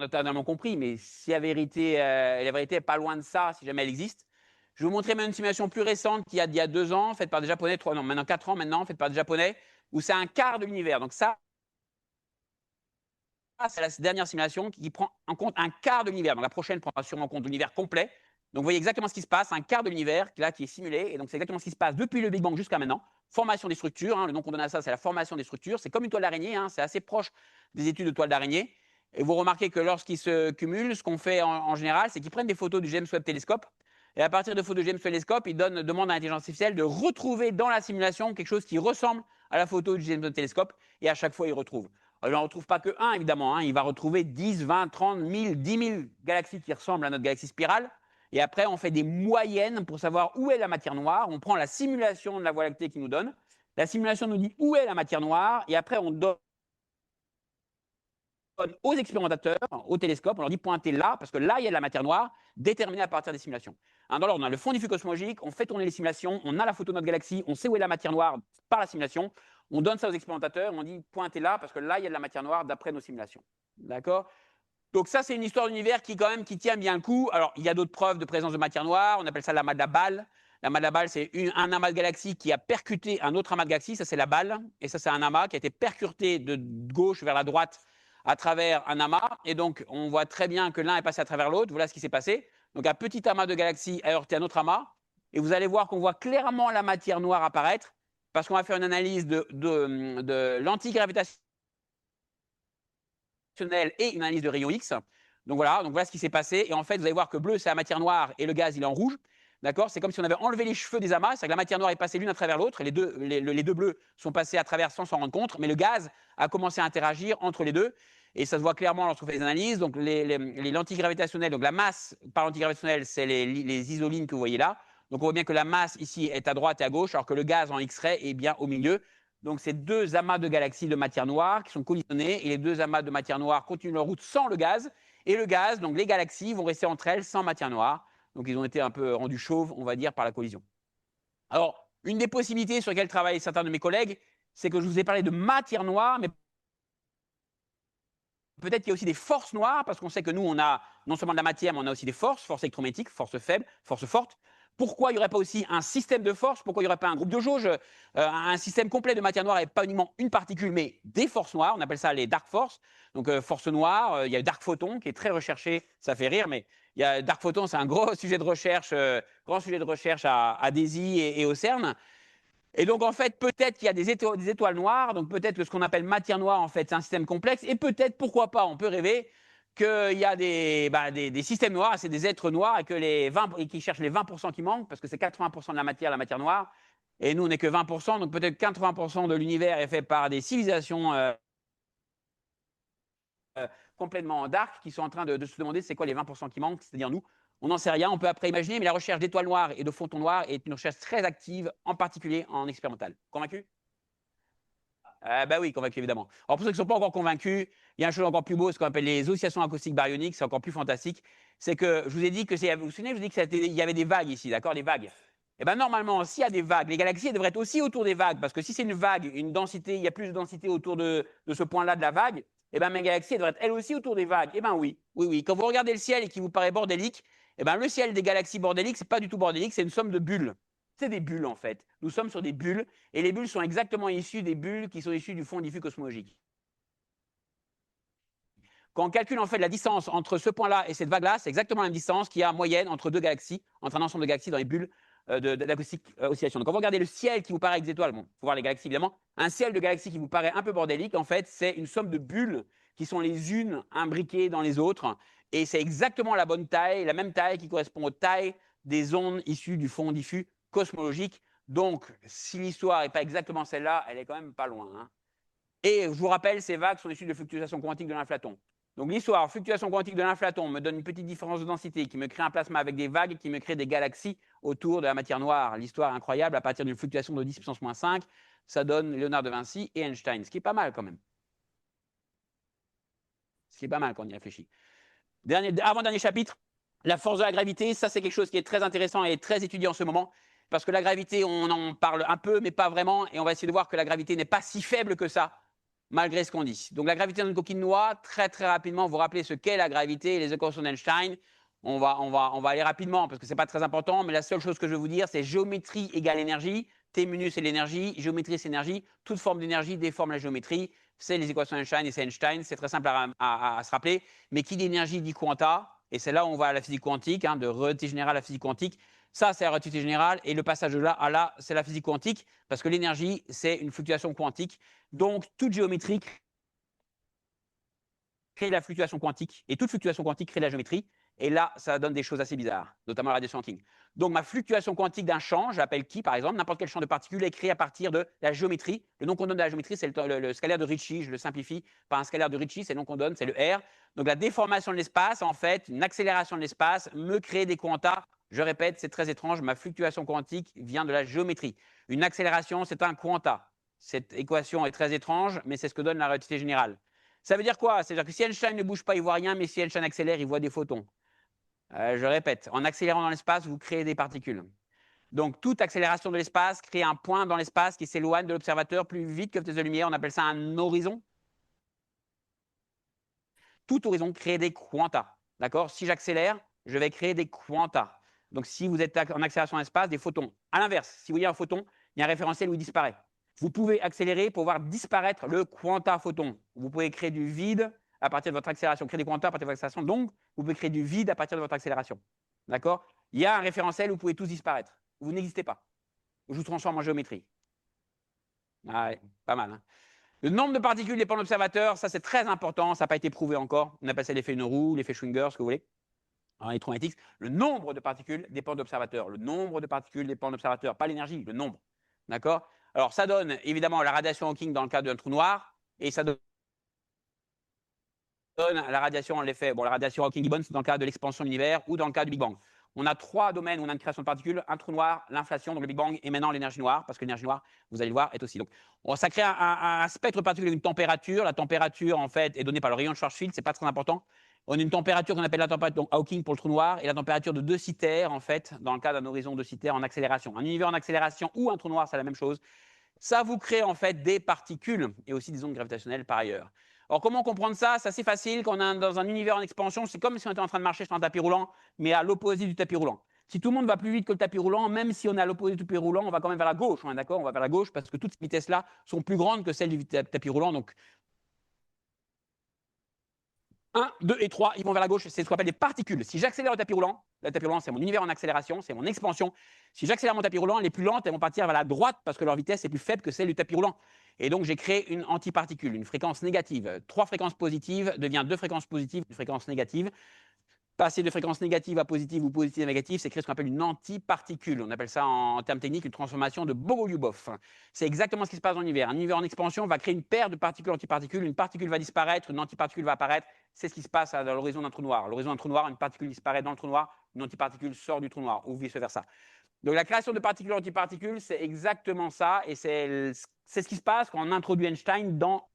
on a totalement compris, mais si la vérité est pas loin de ça, si jamais elle existe, je vais vous montrer même une simulation plus récente qui a d'il y a 2 ans, faite par des Japonais, non, maintenant 4 ans maintenant, faite par des Japonais, où c'est un quart de l'univers. Donc ça, c'est la dernière simulation qui prend en compte un quart de l'univers. Donc la prochaine prendra sûrement en compte l'univers complet. Donc vous voyez exactement ce qui se passe, un quart de l'univers là qui est simulé, et donc c'est exactement ce qui se passe depuis le Big Bang jusqu'à maintenant. Formation des structures, le nom qu'on donne à ça, c'est la formation des structures. C'est comme une toile d'araignée, c'est assez proche des études de toile d'araignée. Et vous remarquez que lorsqu'ils se cumulent, ce qu'on fait en général, c'est qu'ils prennent des photos du James Webb Telescope. Et à partir de photos du James Webb Telescope, ils demandent à l'intelligence artificielle de retrouver dans la simulation quelque chose qui ressemble à la photo du James Webb Telescope. Et à chaque fois, ils retrouvent. Alors, il n'en retrouve pas que un, évidemment. Il va retrouver 10, 20, 30, 1000, 10 000 galaxies qui ressemblent à notre galaxie spirale. Et après, on fait des moyennes pour savoir où est la matière noire. On prend la simulation de la Voie lactée qui nous donne. La simulation nous dit où est la matière noire, et après on donne aux expérimentateurs, au télescope, on leur dit pointez là, parce que là, il y a de la matière noire, déterminée à partir des simulations. Hein, dans l'ordre, on a le fond diffus cosmologique, on fait tourner les simulations, on a la photo de notre galaxie, on sait où est la matière noire par la simulation, on donne ça aux expérimentateurs, on dit pointez là, parce que là, il y a de la matière noire d'après nos simulations. D'accord? Donc ça, c'est une histoire d'univers qui, quand même, qui tient bien le coup. Alors, il y a d'autres preuves de présence de matière noire, on appelle ça l'amas de la balle. L'amas de la balle, c'est un amas de galaxies qui a percuté un autre amas de galaxies, ça c'est la balle, et ça c'est un amas qui a été percuté de gauche vers la droite à travers un amas, et donc on voit très bien que l'un est passé à travers l'autre, voilà ce qui s'est passé. Donc un petit amas de galaxies a heurté un autre amas, et vous allez voir qu'on voit clairement la matière noire apparaître, parce qu'on va faire une analyse de l'antigravitationnel et une analyse de rayon X. Donc voilà ce qui s'est passé, et en fait vous allez voir que bleu c'est la matière noire et le gaz il est en rouge. D'accord? C'est comme si on avait enlevé les cheveux des amas, c'est-à-dire que la matière noire est passée l'une à travers l'autre, les deux bleus sont passés à travers sans s'en rendre compte, mais le gaz a commencé à interagir entre les deux, et ça se voit clairement lorsqu'on fait les analyses. Donc les lentilles gravitationnelles, donc la masse par lentilles c'est les isolines que vous voyez là. Donc on voit bien que la masse ici est à droite et à gauche, alors que le gaz en X-ray est bien au milieu. Donc c'est deux amas de galaxies de matière noire qui sont collisionnés, et les deux amas de matière noire continuent leur route sans le gaz, et le gaz, donc les galaxies, vont rester entre elles sans matière noire. Donc, ils ont été un peu rendus chauves, on va dire, par la collision. Alors, une des possibilités sur lesquelles travaillent certains de mes collègues, c'est que je vous ai parlé de matière noire, mais peut-être qu'il y a aussi des forces noires, parce qu'on sait que nous, on a non seulement de la matière, mais on a aussi des forces électromagnétiques, forces faibles, forces fortes. Pourquoi il n'y aurait pas aussi un système de forces? Pourquoi il n'y aurait pas un groupe de jauge, un système complet de matière noire et pas uniquement une particule, mais des forces noires? On appelle ça les dark forces. Donc, force noire, il y a le dark photon qui est très recherché, ça fait rire, mais il y a dark photon, c'est un gros sujet de recherche, à DESY et au CERN. Et donc, en fait, peut-être qu'il y a des étoiles noires, donc peut-être que ce qu'on appelle matière noire, en fait, c'est un système complexe, et peut-être, pourquoi pas, on peut rêver qu'il y a des systèmes noirs, c'est des êtres noirs, et qui cherchent les 20% qui manquent, parce que c'est 80% de la matière noire, et nous, on n'est que 20%, donc peut-être 80% de l'univers est fait par des civilisations complètement dark, qui sont en train de se demander c'est quoi les 20% qui manquent, c'est-à-dire nous. On n'en sait rien, on peut après imaginer, mais la recherche d'étoiles noires et de photons noirs est une recherche très active, en particulier en expérimental. Convaincu? Bah oui, convaincu évidemment. Alors pour ceux qui ne sont pas encore convaincus, il y a une chose encore plus beau, ce qu'on appelle les oscillations acoustiques baryoniques, c'est encore plus fantastique. C'est que je vous ai dit que vous vous souvenez, je vous ai dit qu'il y avait des vagues ici, d'accord, des vagues. Et bien normalement, s'il y a des vagues, les galaxies devraient être aussi autour des vagues, parce que si c'est une vague, une densité, il y a plus de densité autour de ce point-là de la vague, et bien mes galaxies devraient être elles aussi autour des vagues. Et bien oui. Quand vous regardez le ciel et qu'il vous paraît bordélique, et bien le ciel des galaxies bordéliques, c'est pas du tout bordélique, c'est une somme de bulles. C'est des bulles en fait. Nous sommes sur des bulles, et les bulles sont exactement issues des bulles qui sont issues du fond diffus cosmologique. Quand on calcule en fait la distance entre ce point-là et cette vague-là, c'est exactement la même distance qu'il y a en moyenne entre deux galaxies, entre un ensemble de galaxies dans les bulles d'acoustique oscillation. Donc quand vous regardez le ciel qui vous paraît avec des étoiles, bon, il faut voir les galaxies évidemment, un ciel de galaxies qui vous paraît un peu bordélique, en fait, c'est une somme de bulles qui sont les unes imbriquées dans les autres, et c'est exactement la bonne taille, la même taille qui correspond aux tailles des ondes issues du fond diffus cosmologique. Donc, si l'histoire n'est pas exactement celle-là, elle est quand même pas loin. Hein. Et je vous rappelle, ces vagues sont issues de fluctuations quantiques de l'inflaton. Donc l'histoire, fluctuation quantique de l'inflaton me donne une petite différence de densité qui me crée un plasma avec des vagues qui me crée des galaxies autour de la matière noire. L'histoire est incroyable, à partir d'une fluctuation de 10 puissance moins 5, ça donne Léonard de Vinci et Einstein, ce qui est pas mal quand même. Ce qui est pas mal quand on y réfléchit. Avant-dernier chapitre, la force de la gravité, ça c'est quelque chose qui est très intéressant et très étudié en ce moment, parce que la gravité, on en parle un peu, mais pas vraiment, et on va essayer de voir que la gravité n'est pas si faible que ça, malgré ce qu'on dit. Donc la gravité dans une coquille de noix, très très rapidement, vous vous rappelez ce qu'est la gravité et les équations d'Einstein. On va aller rapidement parce que ce n'est pas très important, mais la seule chose que je vais vous dire, c'est géométrie égale énergie. T minus c'est l'énergie, géométrie c'est énergie. Toute forme d'énergie déforme la géométrie. C'est les équations d'Einstein et c'est Einstein. C'est très simple à se rappeler. Mais qui dit énergie dit quanta. Et c'est là où on va à la physique quantique, de relativité générale à la physique quantique. Ça, c'est la relativité générale. Et le passage de là à là, c'est la physique quantique. Parce que l'énergie, c'est une fluctuation quantique. Donc, toute géométrie crée la fluctuation quantique. Et toute fluctuation quantique crée la géométrie. Et là, ça donne des choses assez bizarres, notamment la radiation Hawking. Donc, ma fluctuation quantique d'un champ, j'appelle qui, par exemple, n'importe quel champ de particules est créé à partir de la géométrie. Le nom qu'on donne de la géométrie, c'est le scalaire de Ricci. Je le simplifie par un scalaire de Ricci, c'est le nom qu'on donne, c'est le R. Donc, la déformation de l'espace, en fait, une accélération de l'espace, me crée des quantas. Je répète, c'est très étrange, ma fluctuation quantique vient de la géométrie. Une accélération, c'est un quanta. Cette équation est très étrange, mais c'est ce que donne la relativité générale. Ça veut dire quoi? C'est-à-dire que si Einstein ne bouge pas, il ne voit rien, mais si Einstein accélère, il voit des photons. Je répète, en accélérant dans l'espace, vous créez des particules. Donc, toute accélération de l'espace crée un point dans l'espace qui s'éloigne de l'observateur plus vite que la vitesse de lumière. On appelle ça un horizon. Tout horizon crée des quanta. D'accord? Si j'accélère, je vais créer des quanta. Donc, si vous êtes en accélération dans l'espace, des photons. À l'inverse, si vous voyez un photon, il y a un référentiel où il disparaît. Vous pouvez accélérer pour voir disparaître le quanta photon. Vous pouvez créer du vide à partir de votre accélération, créer des quanta à partir de votre accélération. Donc, vous pouvez créer du vide à partir de votre accélération. D'accord? Il y a un référentiel où vous pouvez tous disparaître. Vous n'existez pas. Je vous transforme en géométrie. Ah ouais, pas mal. Hein. Le nombre de particules dépend de l'observateur. Ça, c'est très important. Ça n'a pas été prouvé encore. On appelle ça l'effet Neuroux, l'effet Schwinger, ce que vous voulez. En électromagnétique, le nombre de particules dépend de l'observateur. Le nombre de particules dépend de l'observateur, pas l'énergie, le nombre. D'accord? Alors, ça donne évidemment la radiation Hawking dans le cas d'un trou noir, et ça donne la radiation, l'effet, la radiation Hawking-Gibbons dans le cas de l'expansion de l'univers ou dans le cas du Big Bang. On a 3 domaines où on a une création de particules, un trou noir, l'inflation, donc le Big Bang, et maintenant l'énergie noire, parce que l'énergie noire, vous allez le voir, est aussi. Donc, ça crée un spectre de particules avec une température. La température, en fait, est donnée par le rayon de Schwarzschild, c'est pas très important. On a une température qu'on appelle la température donc Hawking pour le trou noir, et la température de 2 Citer, en fait, dans le cas d'un horizon de Citer en accélération. Un univers en accélération ou un trou noir, c'est la même chose. Ça vous crée en fait des particules et aussi des ondes gravitationnelles par ailleurs. Alors, comment comprendre ça? C'est assez facile. Quand on est dans un univers en expansion, c'est comme si on était en train de marcher sur un tapis roulant, mais à l'opposé du tapis roulant. Si tout le monde va plus vite que le tapis roulant, même si on est à l'opposé du tapis roulant, on va quand même vers la gauche. On est d'accord? On va vers la gauche parce que toutes ces vitesses-là sont plus grandes que celles du tapis roulant. Donc, 1, 2 et 3, ils vont vers la gauche. C'est ce qu'on appelle des particules. Si j'accélère le tapis roulant, c'est mon univers en accélération, c'est mon expansion. Si j'accélère mon tapis roulant, les plus lentes, elles vont partir vers la droite parce que leur vitesse est plus faible que celle du tapis roulant. Et donc, j'ai créé une antiparticule, une fréquence négative. 3 fréquences positives devient 2 fréquences positives, une fréquence négative. Passer de fréquence négative à positive ou positive à négative, c'est créer ce qu'on appelle une antiparticule. On appelle ça en termes techniques une transformation de Bogoliubov. C'est exactement ce qui se passe dans l'univers. Un univers en expansion va créer une paire de particules-antiparticules. Une particule va disparaître, une antiparticule va apparaître. C'est ce qui se passe dans l'horizon d'un trou noir. L'horizon d'un trou noir, une particule disparaît dans le trou noir, une antiparticule sort du trou noir, ou vice-versa. Donc la création de particules-antiparticules, c'est exactement ça. Et c'est ce qui se passe quand on introduit Einstein dans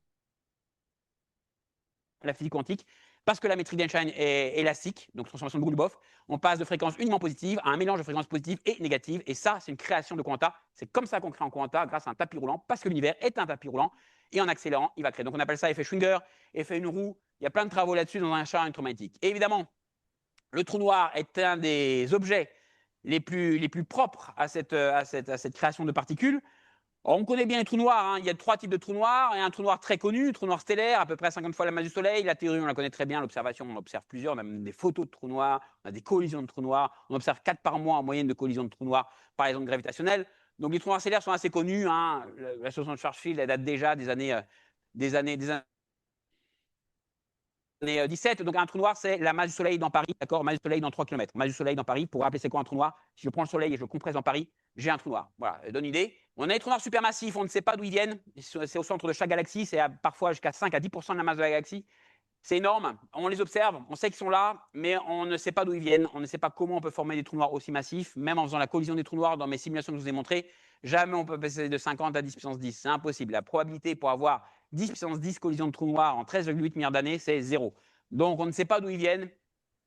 la physique quantique. Parce que la métrique d'Einstein est élastique, donc transformation de Bogoliubov, on passe de fréquences uniquement positives à un mélange de fréquences positives et négatives. Et ça, c'est une création de quanta. C'est comme ça qu'on crée en quanta grâce à un tapis roulant, parce que l'univers est un tapis roulant. Et en accélérant, il va créer. Donc on appelle ça effet Schwinger, effet Neuroux. Il y a plein de travaux là-dessus dans un champ électromagnétique. Et évidemment, le trou noir est un des objets les plus propres à cette création de particules. Alors, on connaît bien les trous noirs. Hein. Il y a 3 types de trous noirs. Il y a un trou noir très connu, un trou noir stellaire, à peu près 50 fois la masse du Soleil. La théorie, on la connaît très bien. L'observation, on observe plusieurs. On a même des photos de trous noirs. On a des collisions de trous noirs. On observe 4 par mois en moyenne de collisions de trous noirs par les ondes gravitationnelles. Donc, les trous noirs stellaires sont assez connus. Hein. La solution de Schwarzschild, elle date déjà des années 17. Donc, un trou noir, c'est la masse du Soleil dans Paris, d'accord? Masse du Soleil dans 3 km. Masse du Soleil dans Paris, pour rappeler c'est quoi un trou noir? Si je prends le Soleil et je le compresse dans Paris, j'ai un trou noir. Voilà, ça donne une idée. On a des trous noirs supermassifs, on ne sait pas d'où ils viennent. C'est au centre de chaque galaxie, c'est parfois jusqu'à 5 à 10% de la masse de la galaxie. C'est énorme. On les observe, on sait qu'ils sont là, mais on ne sait pas d'où ils viennent. On ne sait pas comment on peut former des trous noirs aussi massifs. Même en faisant la collision des trous noirs dans mes simulations que je vous ai montrées, jamais on peut passer de 50 à 10 puissance 10. C'est impossible. La probabilité pour avoir 10 puissance 10 collisions de trous noirs en 13,8 milliards d'années, c'est 0. Donc on ne sait pas d'où ils viennent.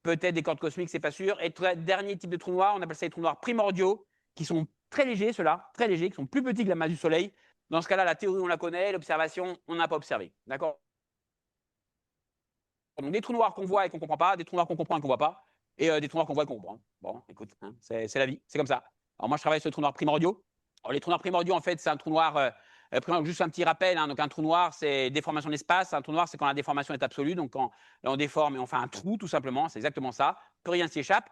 Peut-être des cordes cosmiques, c'est pas sûr. Et dernier type de trous noirs, on appelle ça les trous noirs primordiaux, qui sont très légers, ceux-là, très légers, qui sont plus petits que la masse du Soleil. Dans ce cas-là, la théorie, on la connaît, l'observation, on n'a pas observé. D'accord? Donc des trous noirs qu'on voit et qu'on ne comprend pas, des trous noirs qu'on comprend et qu'on ne voit pas, et des trous noirs qu'on voit et qu'on comprend. Bon, écoute, hein, c'est la vie, c'est comme ça. Alors moi, je travaille sur les trous noirs primordiaux. Alors, les trous noirs primordiaux, en fait, c'est un trou noir, juste un petit rappel, hein, donc un trou noir, c'est déformation de l'espace. Un trou noir, c'est quand la déformation est absolue, donc quand là, on déforme et on fait un trou, tout simplement, c'est exactement ça. Plus rien s'y échappe.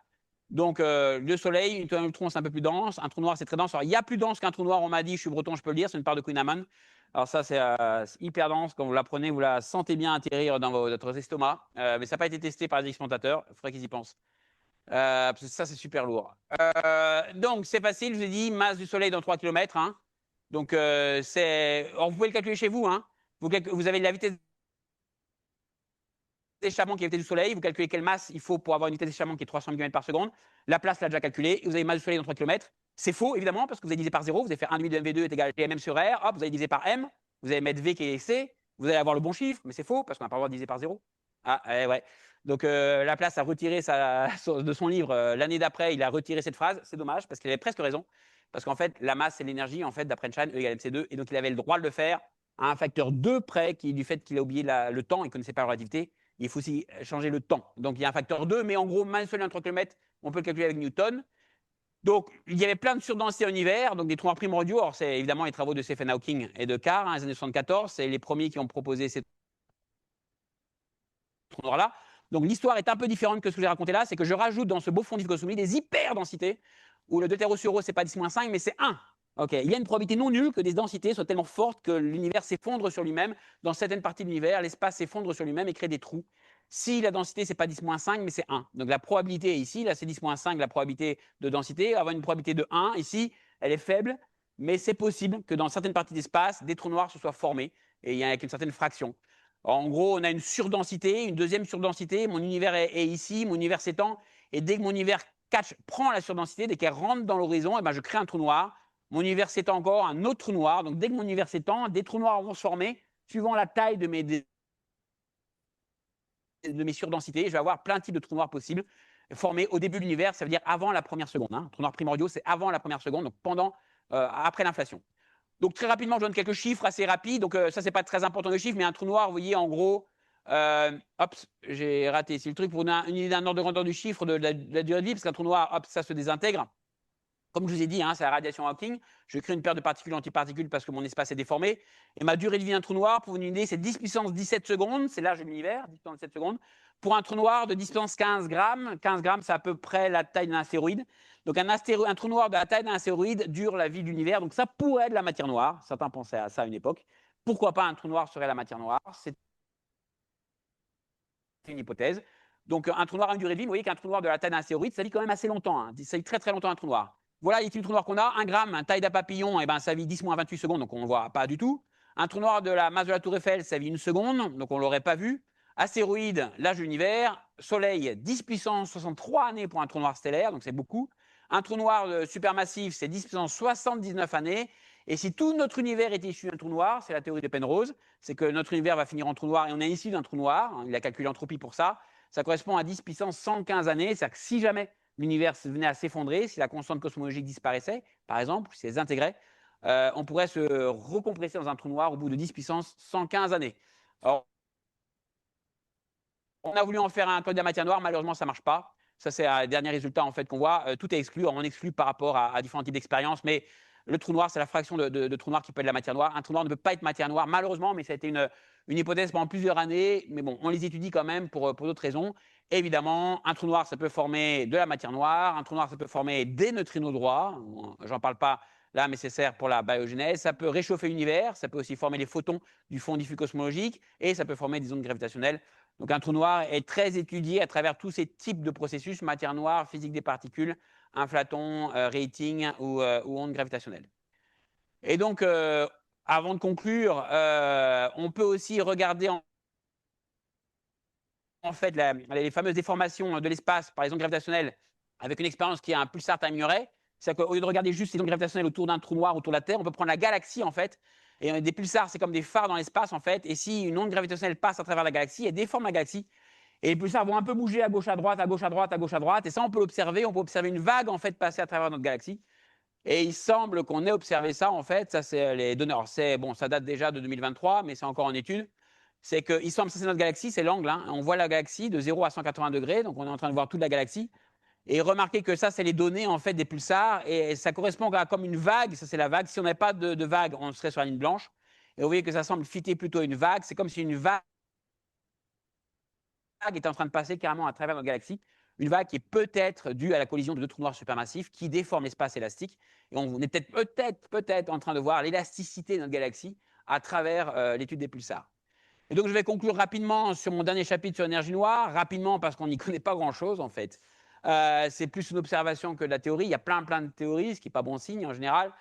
Donc, le Soleil, un neutron, c'est un peu plus dense. Un trou noir, c'est très dense. Alors, il y a plus dense qu'un trou noir, on m'a dit, je suis breton, je peux le dire, c'est une part de Queen Amman. Alors ça, c'est hyper dense. Quand vous la prenez, vous la sentez bien atterrir dans votre estomac. Mais ça n'a pas été testé par les expérimentateurs. Il faudrait qu'ils y pensent. Parce que ça, c'est super lourd. Donc, c'est facile. Je vous ai dit, masse du Soleil dans 3 km. Hein. Donc, alors, vous pouvez le calculer chez vous. Hein. Vous avez la vitesse d'échappement qui est la vitesse du Soleil. Vous calculez quelle masse il faut pour avoir une vitesse d'échappement qui est 300 km par seconde. La place l'a déjà calculé. Vous avez masse du Soleil dans 3 km. C'est faux, évidemment, parce que vous allez diviser par 0, vous allez faire 1 demi de mv2 est égal à mm sur r, hop, vous allez diviser par m, vous allez mettre v qui est c, vous allez avoir le bon chiffre, mais c'est faux, parce qu'on n'a pas le droit de diviser par 0. Ah, ouais. Donc, Laplace a retiré de son livre, l'année d'après, il a retiré cette phrase, c'est dommage, parce qu'il avait presque raison, parce qu'en fait, la masse et l'énergie, en fait, d'après Einstein, E égale mc2, et donc il avait le droit de le faire à un facteur 2 près, qui, du fait qu'il a oublié le temps, il ne connaissait pas la relativité, il faut aussi changer le temps. Donc, il y a un facteur 2, mais en gros, masse seule 3 km, on peut le calculer avec Newton. Donc, il y avait plein de surdensités en univers, donc des trous noirs primordiaux. Alors, c'est évidemment les travaux de Stephen Hawking et de Carr, les années 74. C'est les premiers qui ont proposé ces trous noirs-là. Donc, l'histoire est un peu différente que ce que j'ai raconté là. C'est que je rajoute dans ce beau fond d'hypercosmie des hyperdensités, où le 2 terreau sur rho, c'est pas 10-5, mais c'est 1. Okay. Il y a une probabilité non nulle que des densités soient tellement fortes que l'univers s'effondre sur lui-même. Dans certaines parties de l'univers, l'espace s'effondre sur lui-même et crée des trous. Si la densité, ce n'est pas 10-5, mais c'est 1. Donc la probabilité ici, là c'est 10-5, la probabilité de densité. Avoir une probabilité de 1, ici, elle est faible, mais c'est possible que dans certaines parties d'espace, des trous noirs se soient formés, et il y a une certaine fraction. En gros, on a une surdensité, une deuxième surdensité, mon univers est ici, mon univers s'étend, et dès que mon univers prend la surdensité, dès qu'elle rentre dans l'horizon, eh ben, je crée un trou noir. Mon univers s'étend encore, un autre trou noir. Donc dès que mon univers s'étend, des trous noirs vont se former, suivant la taille de mes surdensités. Je vais avoir plein de types de trous noirs possibles formés au début de l'univers, ça veut dire avant la première seconde. Hein. Trous noirs primordiaux, c'est avant la première seconde, donc après l'inflation. Donc très rapidement, je donne quelques chiffres assez rapides. Donc ça, c'est pas très important de chiffres, mais un trou noir, vous voyez, en gros, hop, j'ai raté ici le truc pour donner une idée d'un ordre de grandeur du chiffre de la durée de vie, parce qu'un trou noir, hop, ça se désintègre. Comme je vous ai dit, hein, c'est la radiation Hawking. Je crée une paire de particules antiparticules parce que mon espace est déformé. Et ma durée de vie d'un trou noir, pour vous donner une idée, c'est 10 puissance 17 secondes. C'est l'âge de l'univers, 10 puissance 17 secondes. Pour un trou noir de 10 puissance 15 grammes, 15 grammes, c'est à peu près la taille d'un astéroïde. Donc un trou noir de la taille d'un astéroïde dure la vie de l'univers. Donc ça pourrait être la matière noire. Certains pensaient à ça à une époque. Pourquoi pas un trou noir serait la matière noire? C'est une hypothèse. Donc un trou noir a une durée de vie. Vous voyez qu'un trou noir de la taille d'un astéroïde, ça vit quand même assez longtemps. Hein. Ça vit très très longtemps un trou noir. Voilà les types de trous noirs qu'on a. 1 gramme, taille d'un papillon, et ben, ça vit 10-28 secondes, donc on ne le voit pas du tout. Un trou noir de la masse de la Tour Eiffel, ça vit 1 seconde, donc on ne l'aurait pas vu. Astéroïde, l'âge de l'univers. Soleil, 10 puissance 63 années pour un trou noir stellaire, donc c'est beaucoup. Un trou noir supermassif, c'est 10 puissance 79 années. Et si tout notre univers est issu d'un trou noir, c'est la théorie de Penrose, c'est que notre univers va finir en trou noir et on est issu d'un trou noir. Il a calculé l'entropie pour ça. Ça correspond à 10 puissance 115 années. C'est-à-dire que si jamais l'univers venait à s'effondrer, si la constante cosmologique disparaissait, par exemple, si elle s'intégrait, on pourrait se recompresser dans un trou noir au bout de 10 puissance 115 années. Alors, on a voulu en faire un code de la matière noire, malheureusement, ça ne marche pas. Ça, c'est un dernier résultat en fait, qu'on voit. Tout est exclu, on exclut par rapport à différents types d'expériences, mais le trou noir, c'est la fraction de trou noir qui peut être la matière noire. Un trou noir ne peut pas être matière noire, malheureusement, mais ça a été une hypothèse pendant plusieurs années. Mais bon, on les étudie quand même pour d'autres raisons. Évidemment, un trou noir, ça peut former de la matière noire. Un trou noir, ça peut former des neutrinos droits. J'en parle pas là, mais c'est sert pour la biogénèse. Ça peut réchauffer l'univers. Ça peut aussi former les photons du fond diffus cosmologique. Et ça peut former des ondes gravitationnelles. Donc un trou noir est très étudié à travers tous ces types de processus, matière noire, physique des particules, inflaton, rating ou ondes gravitationnelles. Et donc, avant de conclure, on peut aussi regarder en fait les fameuses déformations de l'espace par les ondes gravitationnelles avec une expérience qui est un pulsar time array. C'est-à-dire qu'au lieu de regarder juste les ondes gravitationnelles autour d'un trou noir, autour de la Terre, on peut prendre la galaxie en fait. Et des pulsars, c'est comme des phares dans l'espace en fait. Et si une onde gravitationnelle passe à travers la galaxie, elle déforme la galaxie. Et les pulsars vont un peu bouger à gauche, à droite, à gauche, à droite, à gauche, à droite. Et ça, on peut l'observer. On peut observer une vague en fait passer à travers notre galaxie. Et il semble qu'on ait observé ça en fait. Ça, c'est les données. Alors, bon, ça date déjà de 2023, mais c'est encore en étude. C'est qu'il semble, ça c'est notre galaxie, c'est l'angle. Hein. On voit la galaxie de 0 à 180 degrés. Donc, on est en train de voir toute la galaxie. Et remarquez que ça, c'est les données en fait des pulsars. Et ça correspond à comme une vague. Ça, c'est la vague. Si on n'avait pas de vague, on serait sur la ligne blanche. Et vous voyez que ça semble fitter plutôt à une vague. C'est comme si une vague est en train de passer carrément à travers notre galaxie. Une vague qui est peut-être due à la collision de deux trous noirs supermassifs qui déforment l'espace élastique. Et on est peut-être en train de voir l'élasticité de notre galaxie à travers l'étude des pulsars. Et donc, je vais conclure rapidement sur mon dernier chapitre sur l'énergie noire, rapidement parce qu'on n'y connaît pas grand-chose, en fait. C'est plus une observation que de la théorie. Il y a plein de théories, ce qui n'est pas bon signe en général.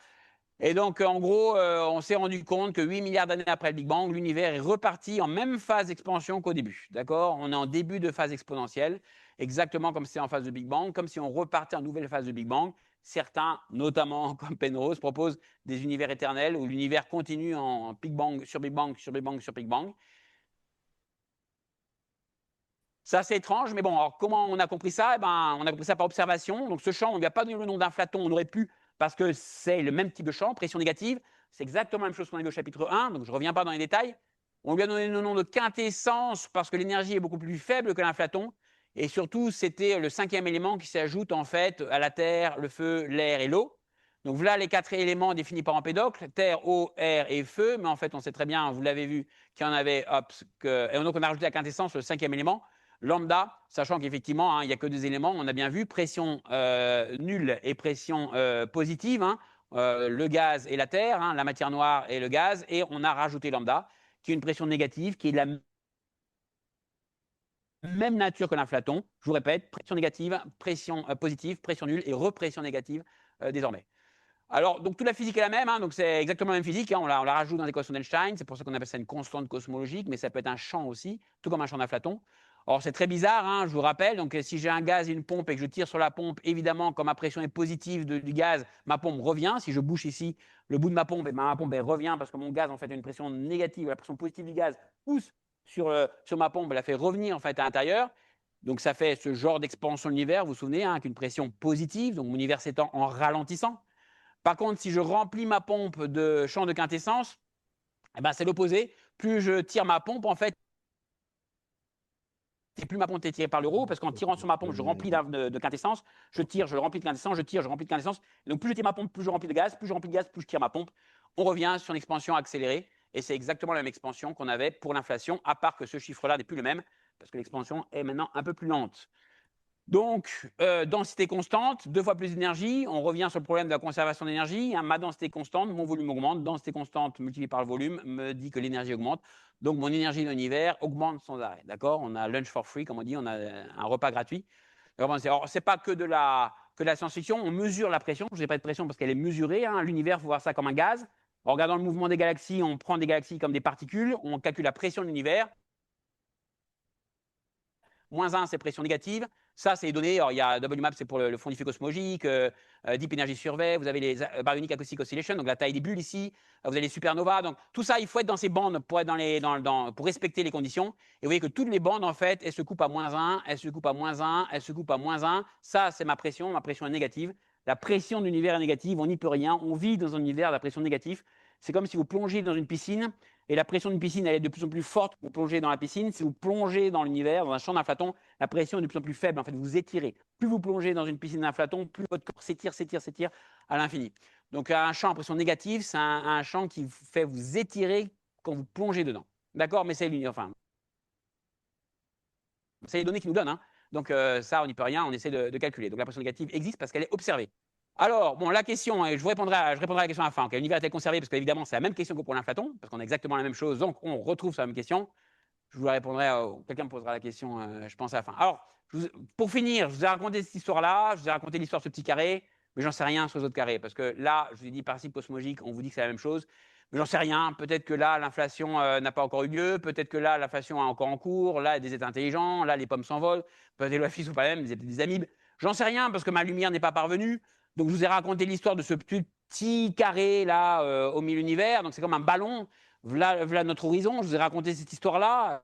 Et donc, en gros, on s'est rendu compte que 8 milliards d'années après le Big Bang, l'univers est reparti en même phase d'expansion qu'au début. D'accord? On est en début de phase exponentielle, exactement comme c'est en phase de Big Bang, comme si on repartait en nouvelle phase de Big Bang. Certains, notamment comme Penrose, proposent des univers éternels où l'univers continue en Big Bang sur Big Bang sur Big Bang sur Big Bang. C'est assez étrange, mais bon, alors comment on a compris ça? Eh ben, on a compris ça par observation. Donc ce champ, on ne lui a pas donné le nom d'inflaton, on aurait pu, parce que c'est le même type de champ, pression négative. C'est exactement la même chose qu'on a vu au chapitre 1, donc je ne reviens pas dans les détails. On lui a donné le nom de quintessence parce que l'énergie est beaucoup plus faible que l'inflaton. Et surtout, c'était le 5e élément qui s'ajoute en fait à la terre, le feu, l'air et l'eau. Donc voilà les 4 éléments définis par Empédocle, terre, eau, air et feu. Mais en fait, on sait très bien, vous l'avez vu, qu'il y en avait, et donc on a rajouté la quintessence, le 5e élément. Lambda, sachant qu'effectivement, hein, il n'y a que 2 éléments, on a bien vu, pression nulle et pression positive, hein, le gaz et la terre, hein, la matière noire et le gaz, et on a rajouté lambda, qui est une pression négative, qui est de la même nature que l'inflaton. Je vous répète, pression négative, pression positive, pression nulle et repression négative désormais. Alors, donc toute la physique est la même, hein, donc c'est exactement la même physique, hein, on la rajoute dans l'équation d'Einstein, c'est pour ça qu'on appelle ça une constante cosmologique, mais ça peut être un champ aussi, tout comme un champ d'inflaton. Or, c'est très bizarre, hein, je vous rappelle, donc si j'ai un gaz et une pompe et que je tire sur la pompe, évidemment, quand ma pression est positive du gaz, ma pompe revient. Si je bouche ici le bout de ma pompe, et ben, ma pompe elle revient parce que mon gaz en fait a une pression négative, la pression positive du gaz pousse sur ma pompe, elle la fait revenir en fait à l'intérieur. Donc ça fait ce genre d'expansion de l'univers, vous vous souvenez, hein, avec une pression positive, donc mon univers s'étend en ralentissant. Par contre, si je remplis ma pompe de champ de quintessence, eh ben, c'est l'opposé. Plus je tire ma pompe, en fait, et plus ma pompe est tirée par le haut, parce qu'en tirant sur ma pompe, je remplis de quintessence, je tire, je remplis de quintessence, je tire, je remplis de quintessence. Et donc plus je tire ma pompe, plus je remplis de gaz, plus je remplis de gaz, plus je tire ma pompe. On revient sur une expansion accélérée, et c'est exactement la même expansion qu'on avait pour l'inflation, à part que ce chiffre-là n'est plus le même, parce que l'expansion est maintenant un peu plus lente. Donc, densité constante, 2 fois plus d'énergie. On revient sur le problème de la conservation d'énergie. Hein, ma densité constante, mon volume augmente. Densité constante multipliée par le volume me dit que l'énergie augmente. Donc, mon énergie de l'univers augmente sans arrêt. D'accord? On a lunch for free, comme on dit, on a un repas gratuit. Alors, c'est pas que de la science-fiction. On mesure la pression. Je n'ai pas de pression parce qu'elle est mesurée. Hein. L'univers, il faut voir ça comme un gaz. En regardant le mouvement des galaxies, on prend des galaxies comme des particules. On calcule la pression de l'univers. Moins 1, c'est pression négative. Ça, c'est les données. Alors, il y a WMAP, c'est pour le fond diffus cosmologique, Deep Energy Survey, vous avez les baryonic acoustic oscillation, donc la taille des bulles ici, vous avez les supernovas. Donc, tout ça, il faut être dans ces bandes pour, être pour respecter les conditions. Et vous voyez que toutes les bandes, en fait, elles se coupent à moins 1, elles se coupent à moins 1, elles se coupent à moins 1. Ça, c'est ma pression est négative. La pression de l'univers est négative, on n'y peut rien. On vit dans un univers, la pression négative. C'est comme si vous plongez dans une piscine et la pression d'une piscine, elle est de plus en plus forte pour plonger dans la piscine. Si vous plongez dans l'univers, dans un champ d'inflaton, la pression est de plus en plus faible. En fait, vous étirez. Plus vous plongez dans une piscine d'inflaton, plus votre corps s'étire à l'infini. Donc, un champ à pression négative, c'est un champ qui fait vous étirer quand vous plongez dedans. D'accord? Mais c'est l'univers. Enfin, c'est les données qui nous donnent. Hein. Donc, ça, on n'y peut rien. On essaie de calculer. Donc, la pression négative existe parce qu'elle est observée. Alors, bon, la question, je répondrai à la question à la fin. Quel univers est-il conservé? Parce qu'évidemment, c'est la même question que pour l'inflaton, parce qu'on a exactement la même chose, donc on retrouve sur la même question. Je vous la répondrai, quelqu'un me posera la question, je pense, à la fin. Alors, pour finir, je vous ai raconté cette histoire-là, je vous ai raconté l'histoire de ce petit carré, mais j'en sais rien sur les autres carrés, parce que là, je vous ai dit principe cosmologique, on vous dit que c'est la même chose, mais j'en sais rien. Peut-être que là, l'inflation n'a pas encore eu lieu, peut-être que là, l'inflation est encore en cours, là, il y a des êtres intelligents, là, les pommes s'envolent, peut-être les lois fixes ou pas même, des amibes. J'en sais rien, parce que ma lumière n'est pas parvenue. Donc, je vous ai raconté l'histoire de ce petit carré là au milieu de l'univers. Donc, c'est comme un ballon. Voilà notre horizon. Je vous ai raconté cette histoire-là.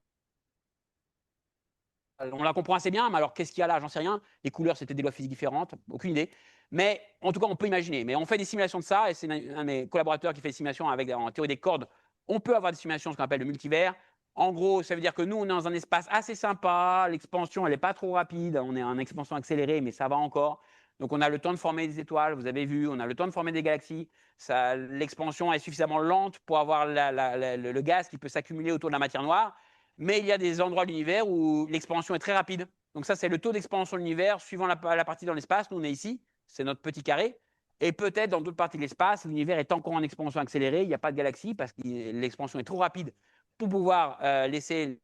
On la comprend assez bien, mais alors qu'est-ce qu'il y a là? J'en sais rien. Les couleurs, c'était des lois physiques différentes. Aucune idée. Mais en tout cas, on peut imaginer. Mais on fait des simulations de ça, et c'est un de mes collaborateurs qui fait des simulations en théorie des cordes. On peut avoir des simulations, ce qu'on appelle le multivers. En gros, ça veut dire que nous, on est dans un espace assez sympa. L'expansion, elle n'est pas trop rapide. On est en expansion accélérée, mais ça va encore. Donc, on a le temps de former des étoiles, vous avez vu. On a le temps de former des galaxies. L'expansion est suffisamment lente pour avoir le gaz qui peut s'accumuler autour de la matière noire. Mais il y a des endroits de l'univers où l'expansion est très rapide. Donc, ça, c'est le taux d'expansion de l'univers suivant la partie dans l'espace. Nous, on est ici. C'est notre petit carré. Et peut-être dans d'autres parties de l'espace, l'univers est encore en expansion accélérée. Il n'y a pas de galaxies parce que l'expansion est trop rapide pour pouvoir laisser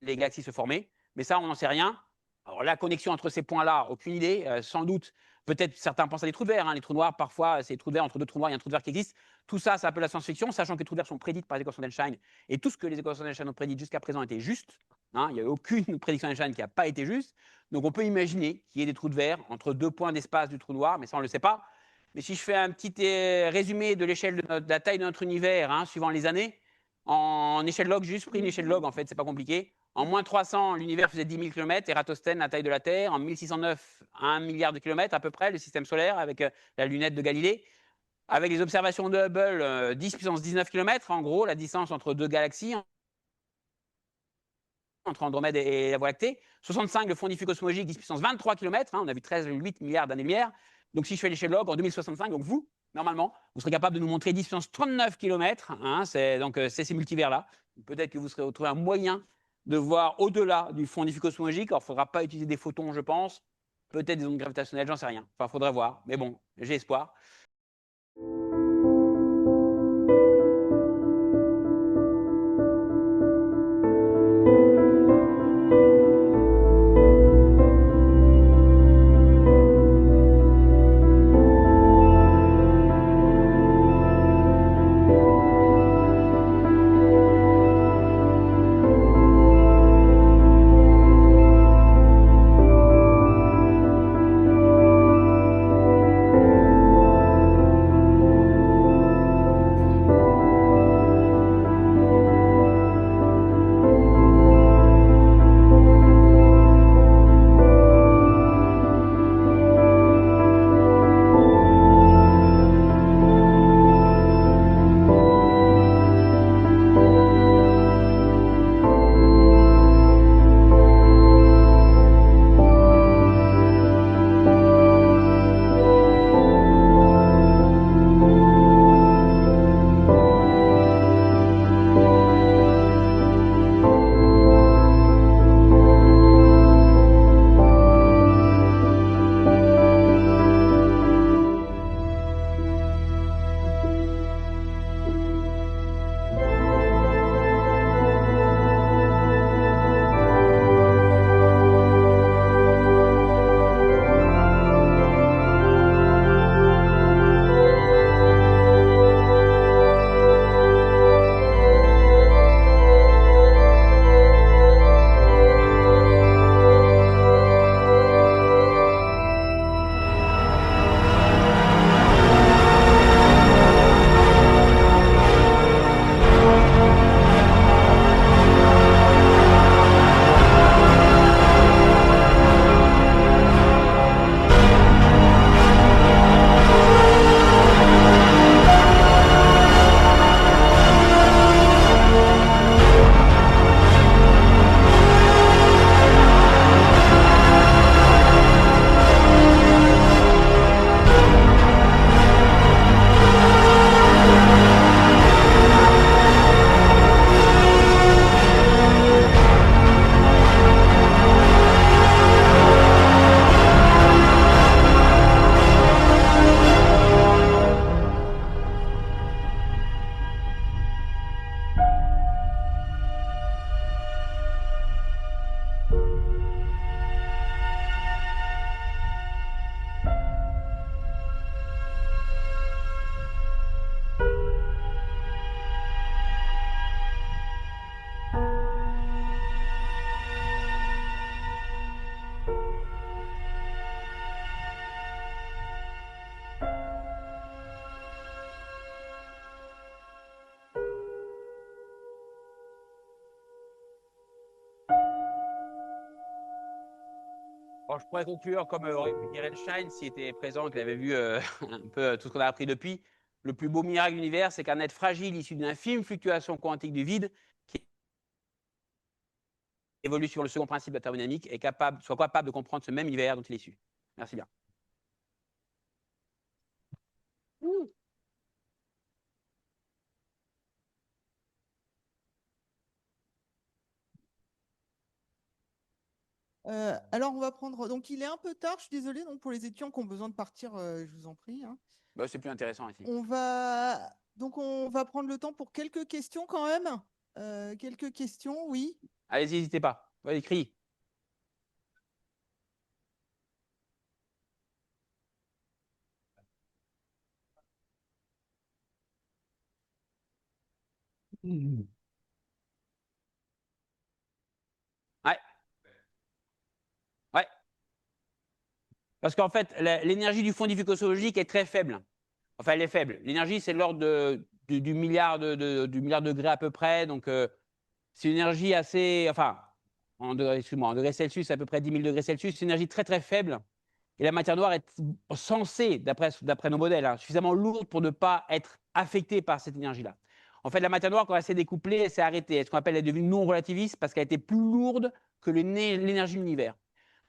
les galaxies se former. Mais ça, on n'en sait rien. Alors, la connexion entre ces points-là, aucune idée. Sans doute, peut-être certains pensent à des trous de verre. Hein. Les trous noirs, parfois, c'est des trous de verre. Entre deux trous noirs, il y a un trou de verre qui existe. Tout ça, c'est un peu la science-fiction, sachant que les trous de verre sont prédits par les équations d'Einstein. Et tout ce que les équations d'Einstein ont prédit jusqu'à présent était juste. Hein, il n'y a aucune prédiction d'Einstein qui n'a pas été juste. Donc on peut imaginer qu'il y ait des trous de verre entre deux points d'espace du trou noir, mais ça on ne le sait pas. Mais si je fais un petit résumé de l'échelle de la taille de notre univers, hein, suivant les années, en échelle log, juste pris une échelle log, en fait, c'est pas compliqué. En moins 300, l'univers faisait 10 000 km, Eratosthène, la taille de la Terre. En 1609, 1 milliard de kilomètres à peu près, le système solaire, avec la lunette de Galilée. Avec les observations de Hubble, 10 puissance 19 km, en gros, la distance entre deux galaxies, entre Andromède et la Voie lactée. 65, le fond diffus cosmologique, 10 puissance 23 km, hein, on a vu 13,8 milliards d'années-lumière. Donc si je fais l'échelle log en 2065, donc vous, normalement, vous serez capable de nous montrer 10 puissance 39 km, hein, donc c'est ces multivers-là. Peut-être que vous serez trouvé un moyen de voir au-delà du fond diffus cosmologique. Alors, il ne faudra pas utiliser des photons, je pense. Peut-être des ondes gravitationnelles, j'en sais rien. Enfin, il faudrait voir. Mais bon, j'ai espoir. Bon, je pourrais conclure comme aurait pu dire Einstein s'il était présent et qu'il avait vu un peu tout ce qu'on a appris depuis. Le plus beau miracle de l'univers, c'est qu'un être fragile issu d'une infime fluctuation quantique du vide, qui évolue sur le second principe de la thermodynamique, soit capable de comprendre ce même univers dont il est issu. Merci bien. Alors, on va prendre. Donc, il est un peu tard, je suis désolée. Donc, pour les étudiants qui ont besoin de partir, je vous en prie, hein. Bah, c'est plus intéressant ici. On va prendre le temps pour quelques questions quand même. Quelques questions, oui. Allez-y, n'hésitez pas. Allez, crie. Parce qu'en fait, l'énergie du fond diffus cosmologique est très faible. Enfin, elle est faible. L'énergie, c'est de l'ordre du milliard de degrés à peu près. Donc, c'est une énergie assez. Enfin, en degrés Celsius, c'est à peu près 10 000 degrés Celsius. C'est une énergie très, très faible. Et la matière noire est censée, d'après nos modèles, hein, suffisamment lourde pour ne pas être affectée par cette énergie-là. En fait, la matière noire, quand elle s'est découplée, elle s'est arrêtée. Ce qu'on appelle, elle est devenue non relativiste parce qu'elle était plus lourde que l'énergie de l'univers.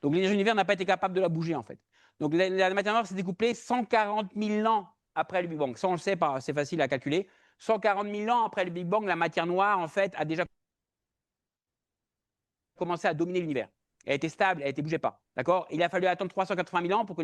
Donc, l'énergie de l'univers n'a pas été capable de la bouger, en fait. Donc, la matière noire s'est découplée 140 000 ans après le Big Bang. Ça, on le sait, c'est facile à calculer. 140 000 ans après le Big Bang, la matière noire, en fait, a déjà commencé à dominer l'univers. Elle était stable, elle ne bougeait pas. D'accord. Il a fallu attendre 380 000 ans pour que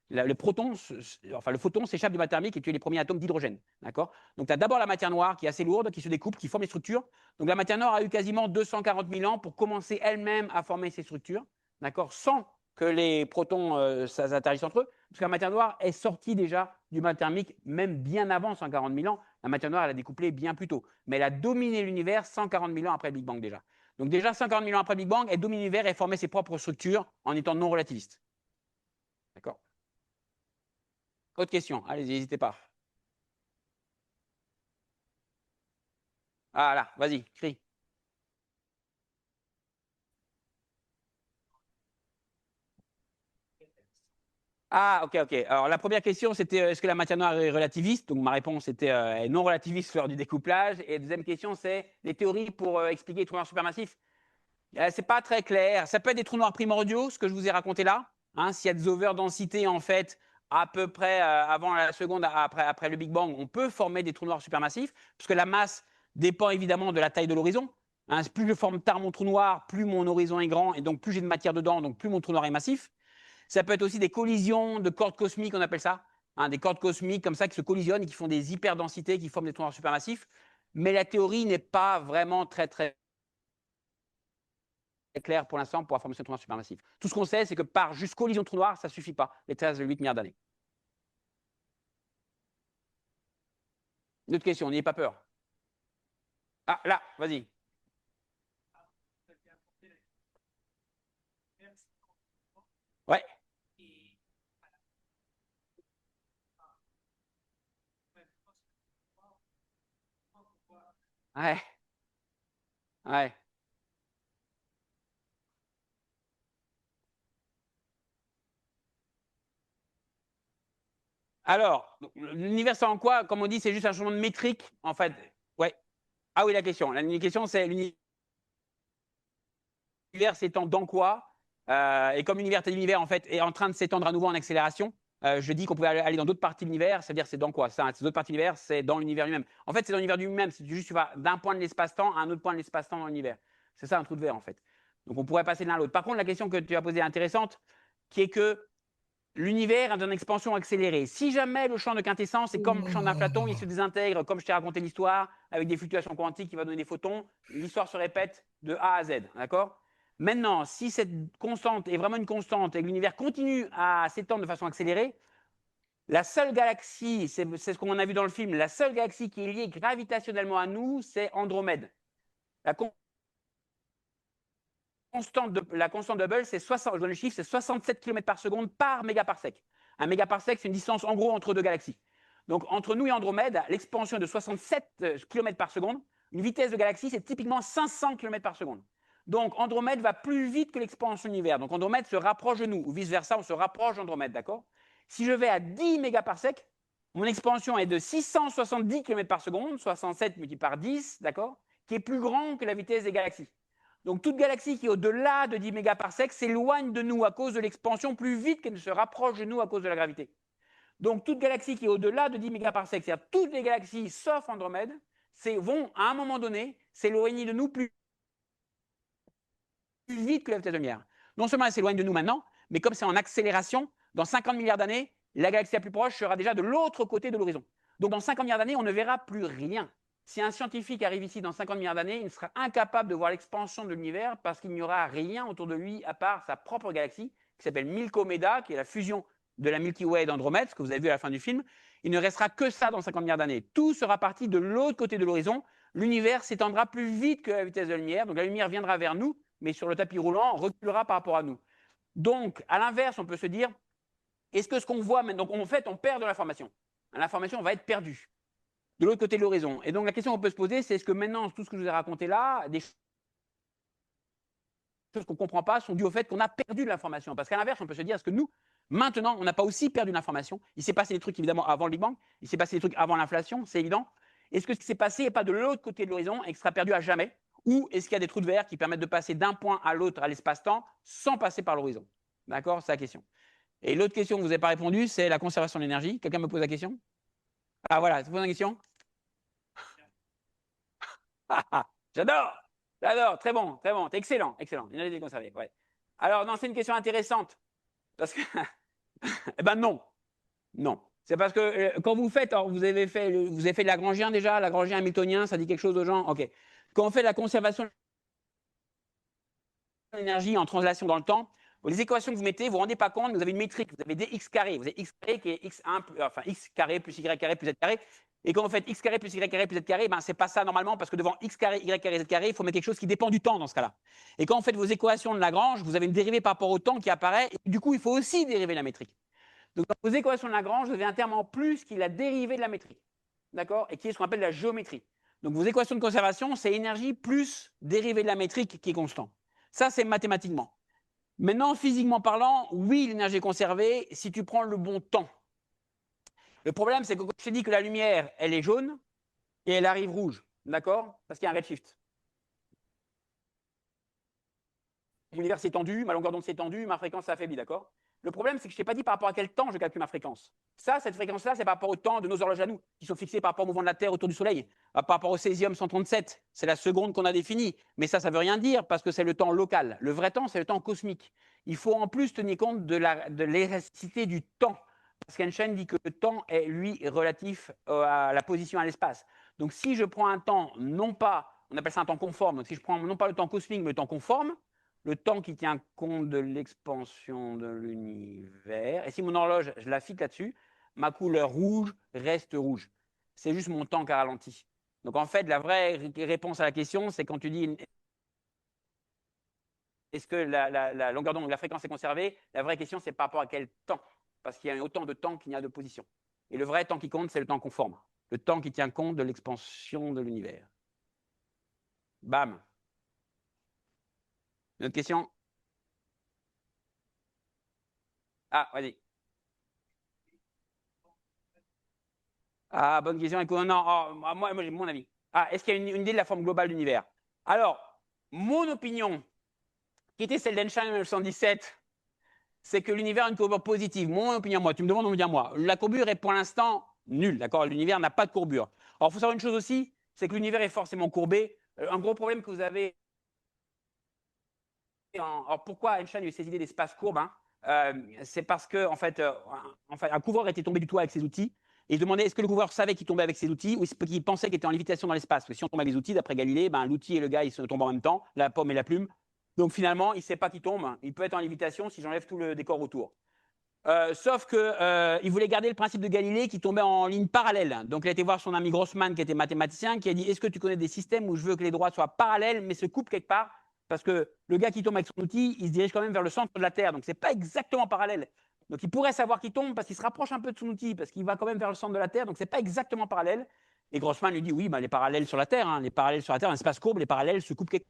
le photon s'échappe du matière thermique et tue les premiers atomes d'hydrogène. D'accord. Donc, tu as d'abord la matière noire qui est assez lourde, qui se découpe, qui forme les structures. Donc, la matière noire a eu quasiment 240 000 ans pour commencer elle-même à former ses structures. D'accord. Sans que les protons s'atterrissent entre eux. Parce que la matière noire est sortie déjà du matière thermique, même bien avant 140 000 ans. La matière noire, elle a découplé bien plus tôt. Mais elle a dominé l'univers 140 000 ans après le Big Bang déjà. Donc déjà, 50 000 ans après le Big Bang, elle domine l'univers et formait ses propres structures en étant non relativiste. D'accord. Autre question. Allez-y, n'hésitez pas. Ah là, vas-y, crie. Ah, ok. Alors, la première question, c'était est-ce que la matière noire est relativiste? Donc, ma réponse était non relativiste lors du découplage. Et la deuxième question, c'est les théories pour expliquer les trous noirs supermassifs. C'est pas très clair. Ça peut être des trous noirs primordiaux, ce que je vous ai raconté là. Hein, s'il y a des overdensités, en fait, à peu près avant la seconde, après le Big Bang, on peut former des trous noirs supermassifs, puisque la masse dépend évidemment de la taille de l'horizon. Hein, plus je forme tard mon trou noir, plus mon horizon est grand, et donc plus j'ai de matière dedans, donc plus mon trou noir est massif. Ça peut être aussi des collisions de cordes cosmiques, on appelle ça. Hein, des cordes cosmiques comme ça qui se collisionnent et qui font des hyperdensités, qui forment des trous noirs supermassifs. Mais la théorie n'est pas vraiment très clair pour l'instant pour la formation de trous noirs supermassifs. Tout ce qu'on sait, c'est que par juste collision de trous noirs, ça ne suffit pas, les 13,8 milliards d'années. Une autre question, n'ayez pas peur. Ah, là, vas-y. Ouais. Ouais. Ouais. Alors, l'univers, c'est en quoi? Comme on dit, c'est juste un changement de métrique, en fait. Ouais. Ah oui, la question. La question, c'est l'univers s'étend dans quoi? Et comme l'univers, en fait, est en train de s'étendre à nouveau en accélération, je dis qu'on pouvait aller dans d'autres parties de l'univers, c'est-à-dire c'est dans quoi? Ces autres parties de l'univers, c'est dans l'univers lui-même. En fait, c'est dans l'univers lui-même, c'est juste tu vas d'un point de l'espace-temps à un autre point de l'espace-temps dans l'univers. C'est ça un trou de verre, en fait. Donc on pourrait passer de l'un à l'autre. Par contre, la question que tu as posée est intéressante, qui est que l'univers est en expansion accélérée. Si jamais le champ de quintessence est comme le champ d'un platon, il se désintègre, comme je t'ai raconté l'histoire, avec des fluctuations quantiques qui vont donner des photons, l'histoire se répète de A à Z. D'accord? Maintenant, si cette constante est vraiment une constante et que l'univers continue à s'étendre de façon accélérée, la seule galaxie, c'est ce qu'on a vu dans le film, la seule galaxie qui est liée gravitationnellement à nous, c'est Andromède. La constante de Hubble, c'est 60, je donne le chiffre, c'est 67 km par seconde par mégaparsec. Un mégaparsec, c'est une distance en gros entre deux galaxies. Donc entre nous et Andromède, l'expansion est de 67 km par seconde. Une vitesse de galaxie, c'est typiquement 500 km par seconde. Donc Andromède va plus vite que l'expansion de l'univers. Donc Andromède se rapproche de nous, ou vice-versa, on se rapproche d'Andromède, d'accord? Si je vais à 10 mégaparsecs, mon expansion est de 670 km par seconde, 67 multiplié par 10, d'accord? Qui est plus grand que la vitesse des galaxies. Donc toute galaxie qui est au-delà de 10 mégaparsecs s'éloigne de nous à cause de l'expansion plus vite qu'elle ne se rapproche de nous à cause de la gravité. Donc toute galaxie qui est au-delà de 10 mégaparsecs, c'est-à-dire toutes les galaxies sauf Andromède, vont à un moment donné s'éloigner de nous plus vite que la vitesse de la lumière. Non seulement elle s'éloigne de nous maintenant, mais comme c'est en accélération, dans 50 milliards d'années, la galaxie la plus proche sera déjà de l'autre côté de l'horizon. Donc dans 50 milliards d'années, on ne verra plus rien. Si un scientifique arrive ici dans 50 milliards d'années, il sera incapable de voir l'expansion de l'univers parce qu'il n'y aura rien autour de lui à part sa propre galaxie, qui s'appelle Milkomeda, qui est la fusion de la Milky Way et d'Andromède, ce que vous avez vu à la fin du film. Il ne restera que ça dans 50 milliards d'années. Tout sera parti de l'autre côté de l'horizon. L'univers s'étendra plus vite que la vitesse de la lumière. Donc la lumière viendra vers nous, mais sur le tapis roulant, reculera par rapport à nous. Donc, à l'inverse, on peut se dire, est-ce que ce qu'on voit maintenant, donc en fait, on perd de l'information. L'information va être perdue de l'autre côté de l'horizon. Et donc la question qu'on peut se poser, c'est est-ce que maintenant, tout ce que je vous ai raconté là, des choses qu'on ne comprend pas sont dues au fait qu'on a perdu de l'information. Parce qu'à l'inverse, on peut se dire, est-ce que nous, maintenant, on n'a pas aussi perdu l'information? Il s'est passé des trucs évidemment avant le Big Bang, il s'est passé des trucs avant l'inflation, c'est évident. Est-ce que ce qui s'est passé n'est pas de l'autre côté de l'horizon et que ce sera perdu à jamais? Ou est-ce qu'il y a des trous de verre qui permettent de passer d'un point à l'autre à l'espace-temps sans passer par l'horizon? D'accord? C'est la question. Et l'autre question que vous n'avez pas répondu, c'est la conservation de l'énergie. Quelqu'un me pose la question? Ah voilà, tu poses une question? J'adore! J'adore, très bon, excellent, excellent. L'énergie conservée, ouais. Alors, non, c'est une question intéressante. Parce que, eh ben non, non. C'est parce que quand vous faites, alors vous avez fait de Lagrangien déjà, Lagrangien hamiltonien, ça dit quelque chose aux gens? Ok. Quand on fait la conservation de l'énergie en translation dans le temps, les équations que vous mettez, vous ne vous rendez pas compte, vous avez une métrique, vous avez dx carré, vous avez x carré qui est x1, enfin x carré plus y carré plus z carré. Et quand vous faites x carré plus y carré plus z carré, ben, c'est pas ça normalement, parce que devant x carré, y carré, z carré, il faut mettre quelque chose qui dépend du temps dans ce cas-là. Et quand vous faites vos équations de Lagrange, vous avez une dérivée par rapport au temps qui apparaît, et du coup, il faut aussi dériver la métrique. Donc, dans vos équations de Lagrange, vous avez un terme en plus qui est la dérivée de la métrique, d'accord? Et qui est ce qu'on appelle la géométrie. Donc, vos équations de conservation, c'est énergie plus dérivée de la métrique qui est constant. Ça, c'est mathématiquement. Maintenant, physiquement parlant, oui, l'énergie est conservée si tu prends le bon temps. Le problème, c'est que quand je t'ai dit que la lumière, elle est jaune et elle arrive rouge, d'accord? Parce qu'il y a un redshift. L'univers s'est tendu, ma longueur d'onde s'est tendue, ma fréquence s'affaiblit, d'accord? Le problème, c'est que je ne t'ai pas dit par rapport à quel temps je calcule ma fréquence. Ça, cette fréquence-là, c'est par rapport au temps de nos horloges à nous, qui sont fixées par rapport au mouvement de la Terre autour du Soleil, par rapport au césium 137. C'est la seconde qu'on a définie. Mais ça ne veut rien dire parce que c'est le temps local. Le vrai temps, c'est le temps cosmique. Il faut en plus tenir compte de l'élasticité du temps. Parce qu'Einstein dit que le temps est, lui, relatif à la position à l'espace. Donc, si je prends un temps, non pas, on appelle ça un temps conforme, donc si je prends non pas le temps cosmique, mais le temps conforme, le temps qui tient compte de l'expansion de l'univers. Et si mon horloge, je la fixe là-dessus, ma couleur rouge reste rouge. C'est juste mon temps qui a ralenti. Donc en fait, la vraie réponse à la question, c'est quand tu dis est-ce que la longueur d'onde, la fréquence est conservée? La vraie question, c'est par rapport à quel temps? Parce qu'il y a autant de temps qu'il y a de position. Et le vrai temps qui compte, c'est le temps conforme. Le temps qui tient compte de l'expansion de l'univers. Bam. Une autre question? Ah, vas-y. Ah, bonne question. Écoute, non, oh, moi j'ai mon avis. Ah, est-ce qu'il y a une idée de la forme globale de l'univers? Alors, mon opinion, qui était celle d'Einstein en 1917, c'est que l'univers a une courbure positive. Mon opinion, moi, tu me demandes de me dire moi. La courbure est pour l'instant nulle, d'accord? L'univers n'a pas de courbure. Alors, il faut savoir une chose aussi, c'est que l'univers est forcément courbé. Un gros problème que vous avez. Alors, pourquoi Einstein a eu ces idées d'espace courbe, hein? C'est parce que, en fait, un couvreur était tombé du toit avec ses outils. Et il se demandait est-ce que le couvreur savait qu'il tombait avec ses outils ou est-ce qu'il pensait qu'il était en lévitation dans l'espace? Parce que si on tombe avec les outils, d'après Galilée, ben, l'outil et le gars, ils se tombent en même temps, la pomme et la plume. Donc finalement, il ne sait pas qu'il tombe. Il peut être en lévitation si j'enlève tout le décor autour. Sauf qu'il voulait garder le principe de Galilée qui tombait en ligne parallèle. Donc il a été voir son ami Grossman, qui était mathématicien, qui a dit est-ce que tu connais des systèmes où je veux que les droites soient parallèles mais se coupent quelque part? Parce que le gars qui tombe avec son outil, il se dirige quand même vers le centre de la Terre. Donc ce n'est pas exactement parallèle. Donc il pourrait savoir qu'il tombe parce qu'il se rapproche un peu de son outil, parce qu'il va quand même vers le centre de la Terre. Donc ce n'est pas exactement parallèle. Et Grossman lui dit oui, ben, les parallèles sur la Terre, hein, les parallèles sur la Terre, un espace courbe, les parallèles se coupent quelque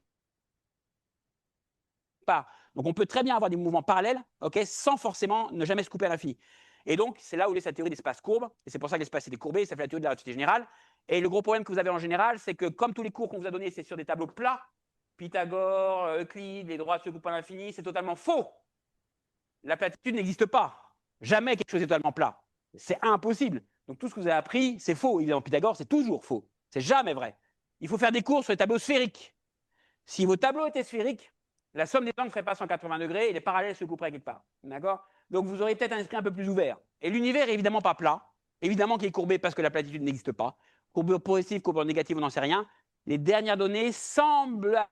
part. Donc on peut très bien avoir des mouvements parallèles, okay, sans forcément ne jamais se couper à l'infini. Et donc c'est là où est sa théorie d'espace courbe, et c'est pour ça que l'espace est décourbé, ça fait la théorie de la relativité générale. Et le gros problème que vous avez en général, c'est que comme tous les cours qu'on vous a donnés, c'est sur des tableaux plats, Pythagore, Euclide, les droites se coupent à l'infini, c'est totalement faux. La platitude n'existe pas. Jamais quelque chose est totalement plat. C'est impossible. Donc tout ce que vous avez appris, c'est faux. Évidemment, Pythagore, c'est toujours faux. C'est jamais vrai. Il faut faire des cours sur les tableaux sphériques. Si vos tableaux étaient sphériques, la somme des angles ne ferait pas 180 degrés et les parallèles se couperaient quelque part. D'accord? Donc vous aurez peut-être un esprit un peu plus ouvert. Et l'univers est évidemment pas plat. Évidemment qu'il est courbé parce que la platitude n'existe pas. Courbure positive, courbure négative, on n'en sait rien. Les dernières données semblent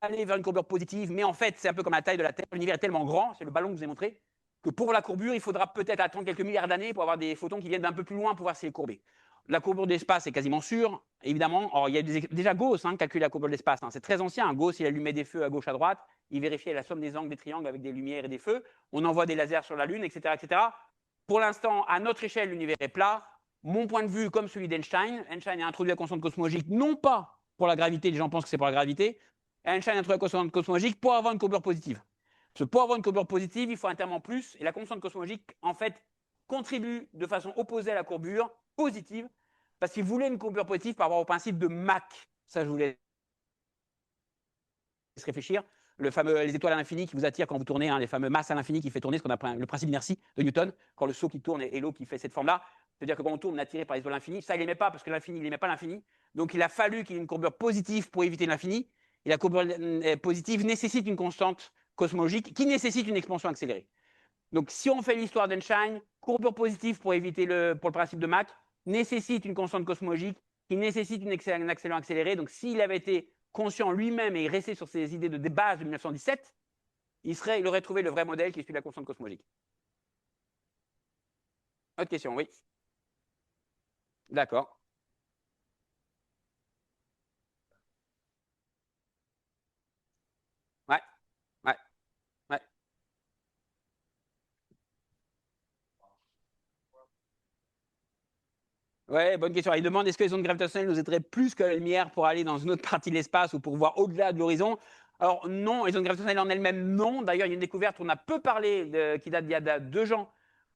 aller vers une courbure positive, mais en fait, c'est un peu comme la taille de la Terre. L'univers est tellement grand, c'est le ballon que je vous ai montré, que pour la courbure, il faudra peut-être attendre quelques milliards d'années pour avoir des photons qui viennent d'un peu plus loin pour voir si elle est courbée. La courbure de l'espace est quasiment sûre, évidemment. Alors, il y a déjà Gauss calcule la courbure de l'espace. C'est très ancien. Gauss, il allumait des feux à gauche, à droite. Il vérifiait la somme des angles des triangles avec des lumières et des feux. On envoie des lasers sur la Lune, etc. etc. Pour l'instant, à notre échelle, l'univers est plat. Mon point de vue, comme celui d'Einstein, Einstein a introduit la constante cosmologique, non pas pour la gravité, les gens pensent que c'est pour la gravité. Einstein a introduit la constante cosmologique pour avoir une courbure positive. Parce que pour avoir une courbure positive, il faut un terme en plus. Et la constante cosmologique, en fait, contribue de façon opposée à la courbure positive, parce qu'il voulait une courbure positive par rapport au principe de Mach. Ça, je voulais se réfléchir. Les étoiles à l'infini qui vous attirent quand vous tournez, les fameux masses à l'infini qui fait tourner, ce qu'on appelle le principe d'inertie de Newton, quand le seau qui tourne et l'eau qui fait cette forme-là. C'est-à-dire que quand on tourne, on est attiré par les étoiles à l'infini. Ça, il n'aimait pas, parce que l'infini, il n'aimait pas l'infini. Donc, il a fallu qu'il y ait une courbure positive pour éviter l'infini. Et la courbure positive nécessite une constante cosmologique qui nécessite une expansion accélérée. Donc, si on fait l'histoire d'Einstein, courbure positive pour éviter pour le principe de Mach, nécessite une constante cosmologique qui nécessite une accélération accélérée. Donc, s'il avait été conscient lui-même et resté sur ses idées de base de 1917, il aurait trouvé le vrai modèle qui est celui de la constante cosmologique. Autre question, oui. D'accord. Ouais, ouais, ouais. Ouais, bonne question. Il demande est-ce que les ondes gravitationnelles nous aideraient plus que la lumière pour aller dans une autre partie de l'espace ou pour voir au-delà de l'horizon? Alors non, les ondes gravitationnelles en elles-mêmes, non. D'ailleurs, il y a une découverte, on a peu parlé, qui date d'il y a 2 ans,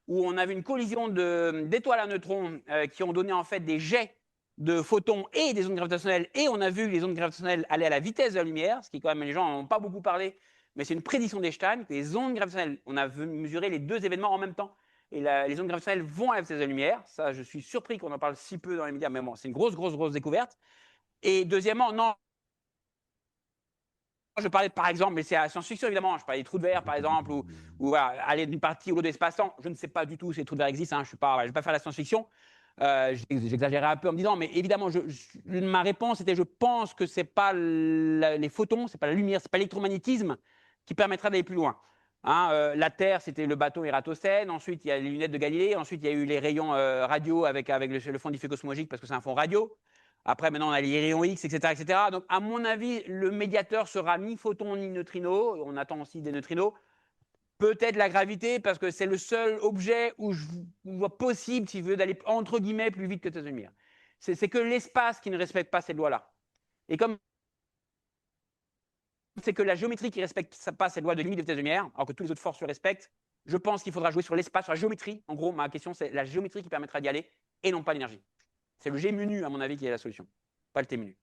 où on a vu une collision d'étoiles à neutrons qui ont donné en fait des jets de photons et des ondes gravitationnelles, et on a vu les ondes gravitationnelles aller à la vitesse de la lumière, ce qui quand même, les gens n'en ont pas beaucoup parlé, mais c'est une prédiction d'Einstein, que les ondes gravitationnelles, on a mesuré les 2 événements en même temps. Et les ondes gravitationnelles vont à la vitesse de la lumière. Ça, je suis surpris qu'on en parle si peu dans les médias, mais bon, c'est une grosse découverte. Et deuxièmement, non, je parlais par exemple, mais c'est à la science-fiction évidemment, je parlais des trous de verre par exemple, ou voilà, aller d'une partie ou l'autre de l'espace-temps. Je ne sais pas du tout si les trous de verre existent, je ne vais pas faire la science-fiction. J'exagérais un peu en me disant, mais évidemment, ma réponse était je pense que ce n'est pas les photons, ce n'est pas la lumière, ce n'est pas l'électromagnétisme qui permettra d'aller plus loin. La Terre, c'était le bateau Ératosthène. Ensuite, il y a les lunettes de Galilée. Ensuite, il y a eu les rayons radio avec le fond diffus cosmologique parce que c'est un fond radio. Après, maintenant, on a les rayons X, etc., etc. Donc, à mon avis, le médiateur sera ni photon ni neutrino. On attend aussi des neutrinos. Peut-être la gravité, parce que c'est le seul objet où je vois possible, si je veux, d'aller entre guillemets plus vite que la lumière. C'est que l'espace qui ne respecte pas cette loi-là. Et comme c'est que la géométrie qui ne respecte pas cette loi de limite de vitesse de lumière, alors que toutes les autres forces le respectent, je pense qu'il faudra jouer sur l'espace, sur la géométrie. En gros, ma question, c'est la géométrie qui permettra d'y aller et non pas l'énergie. C'est le G menu, à mon avis, qui est la solution, pas le T menu.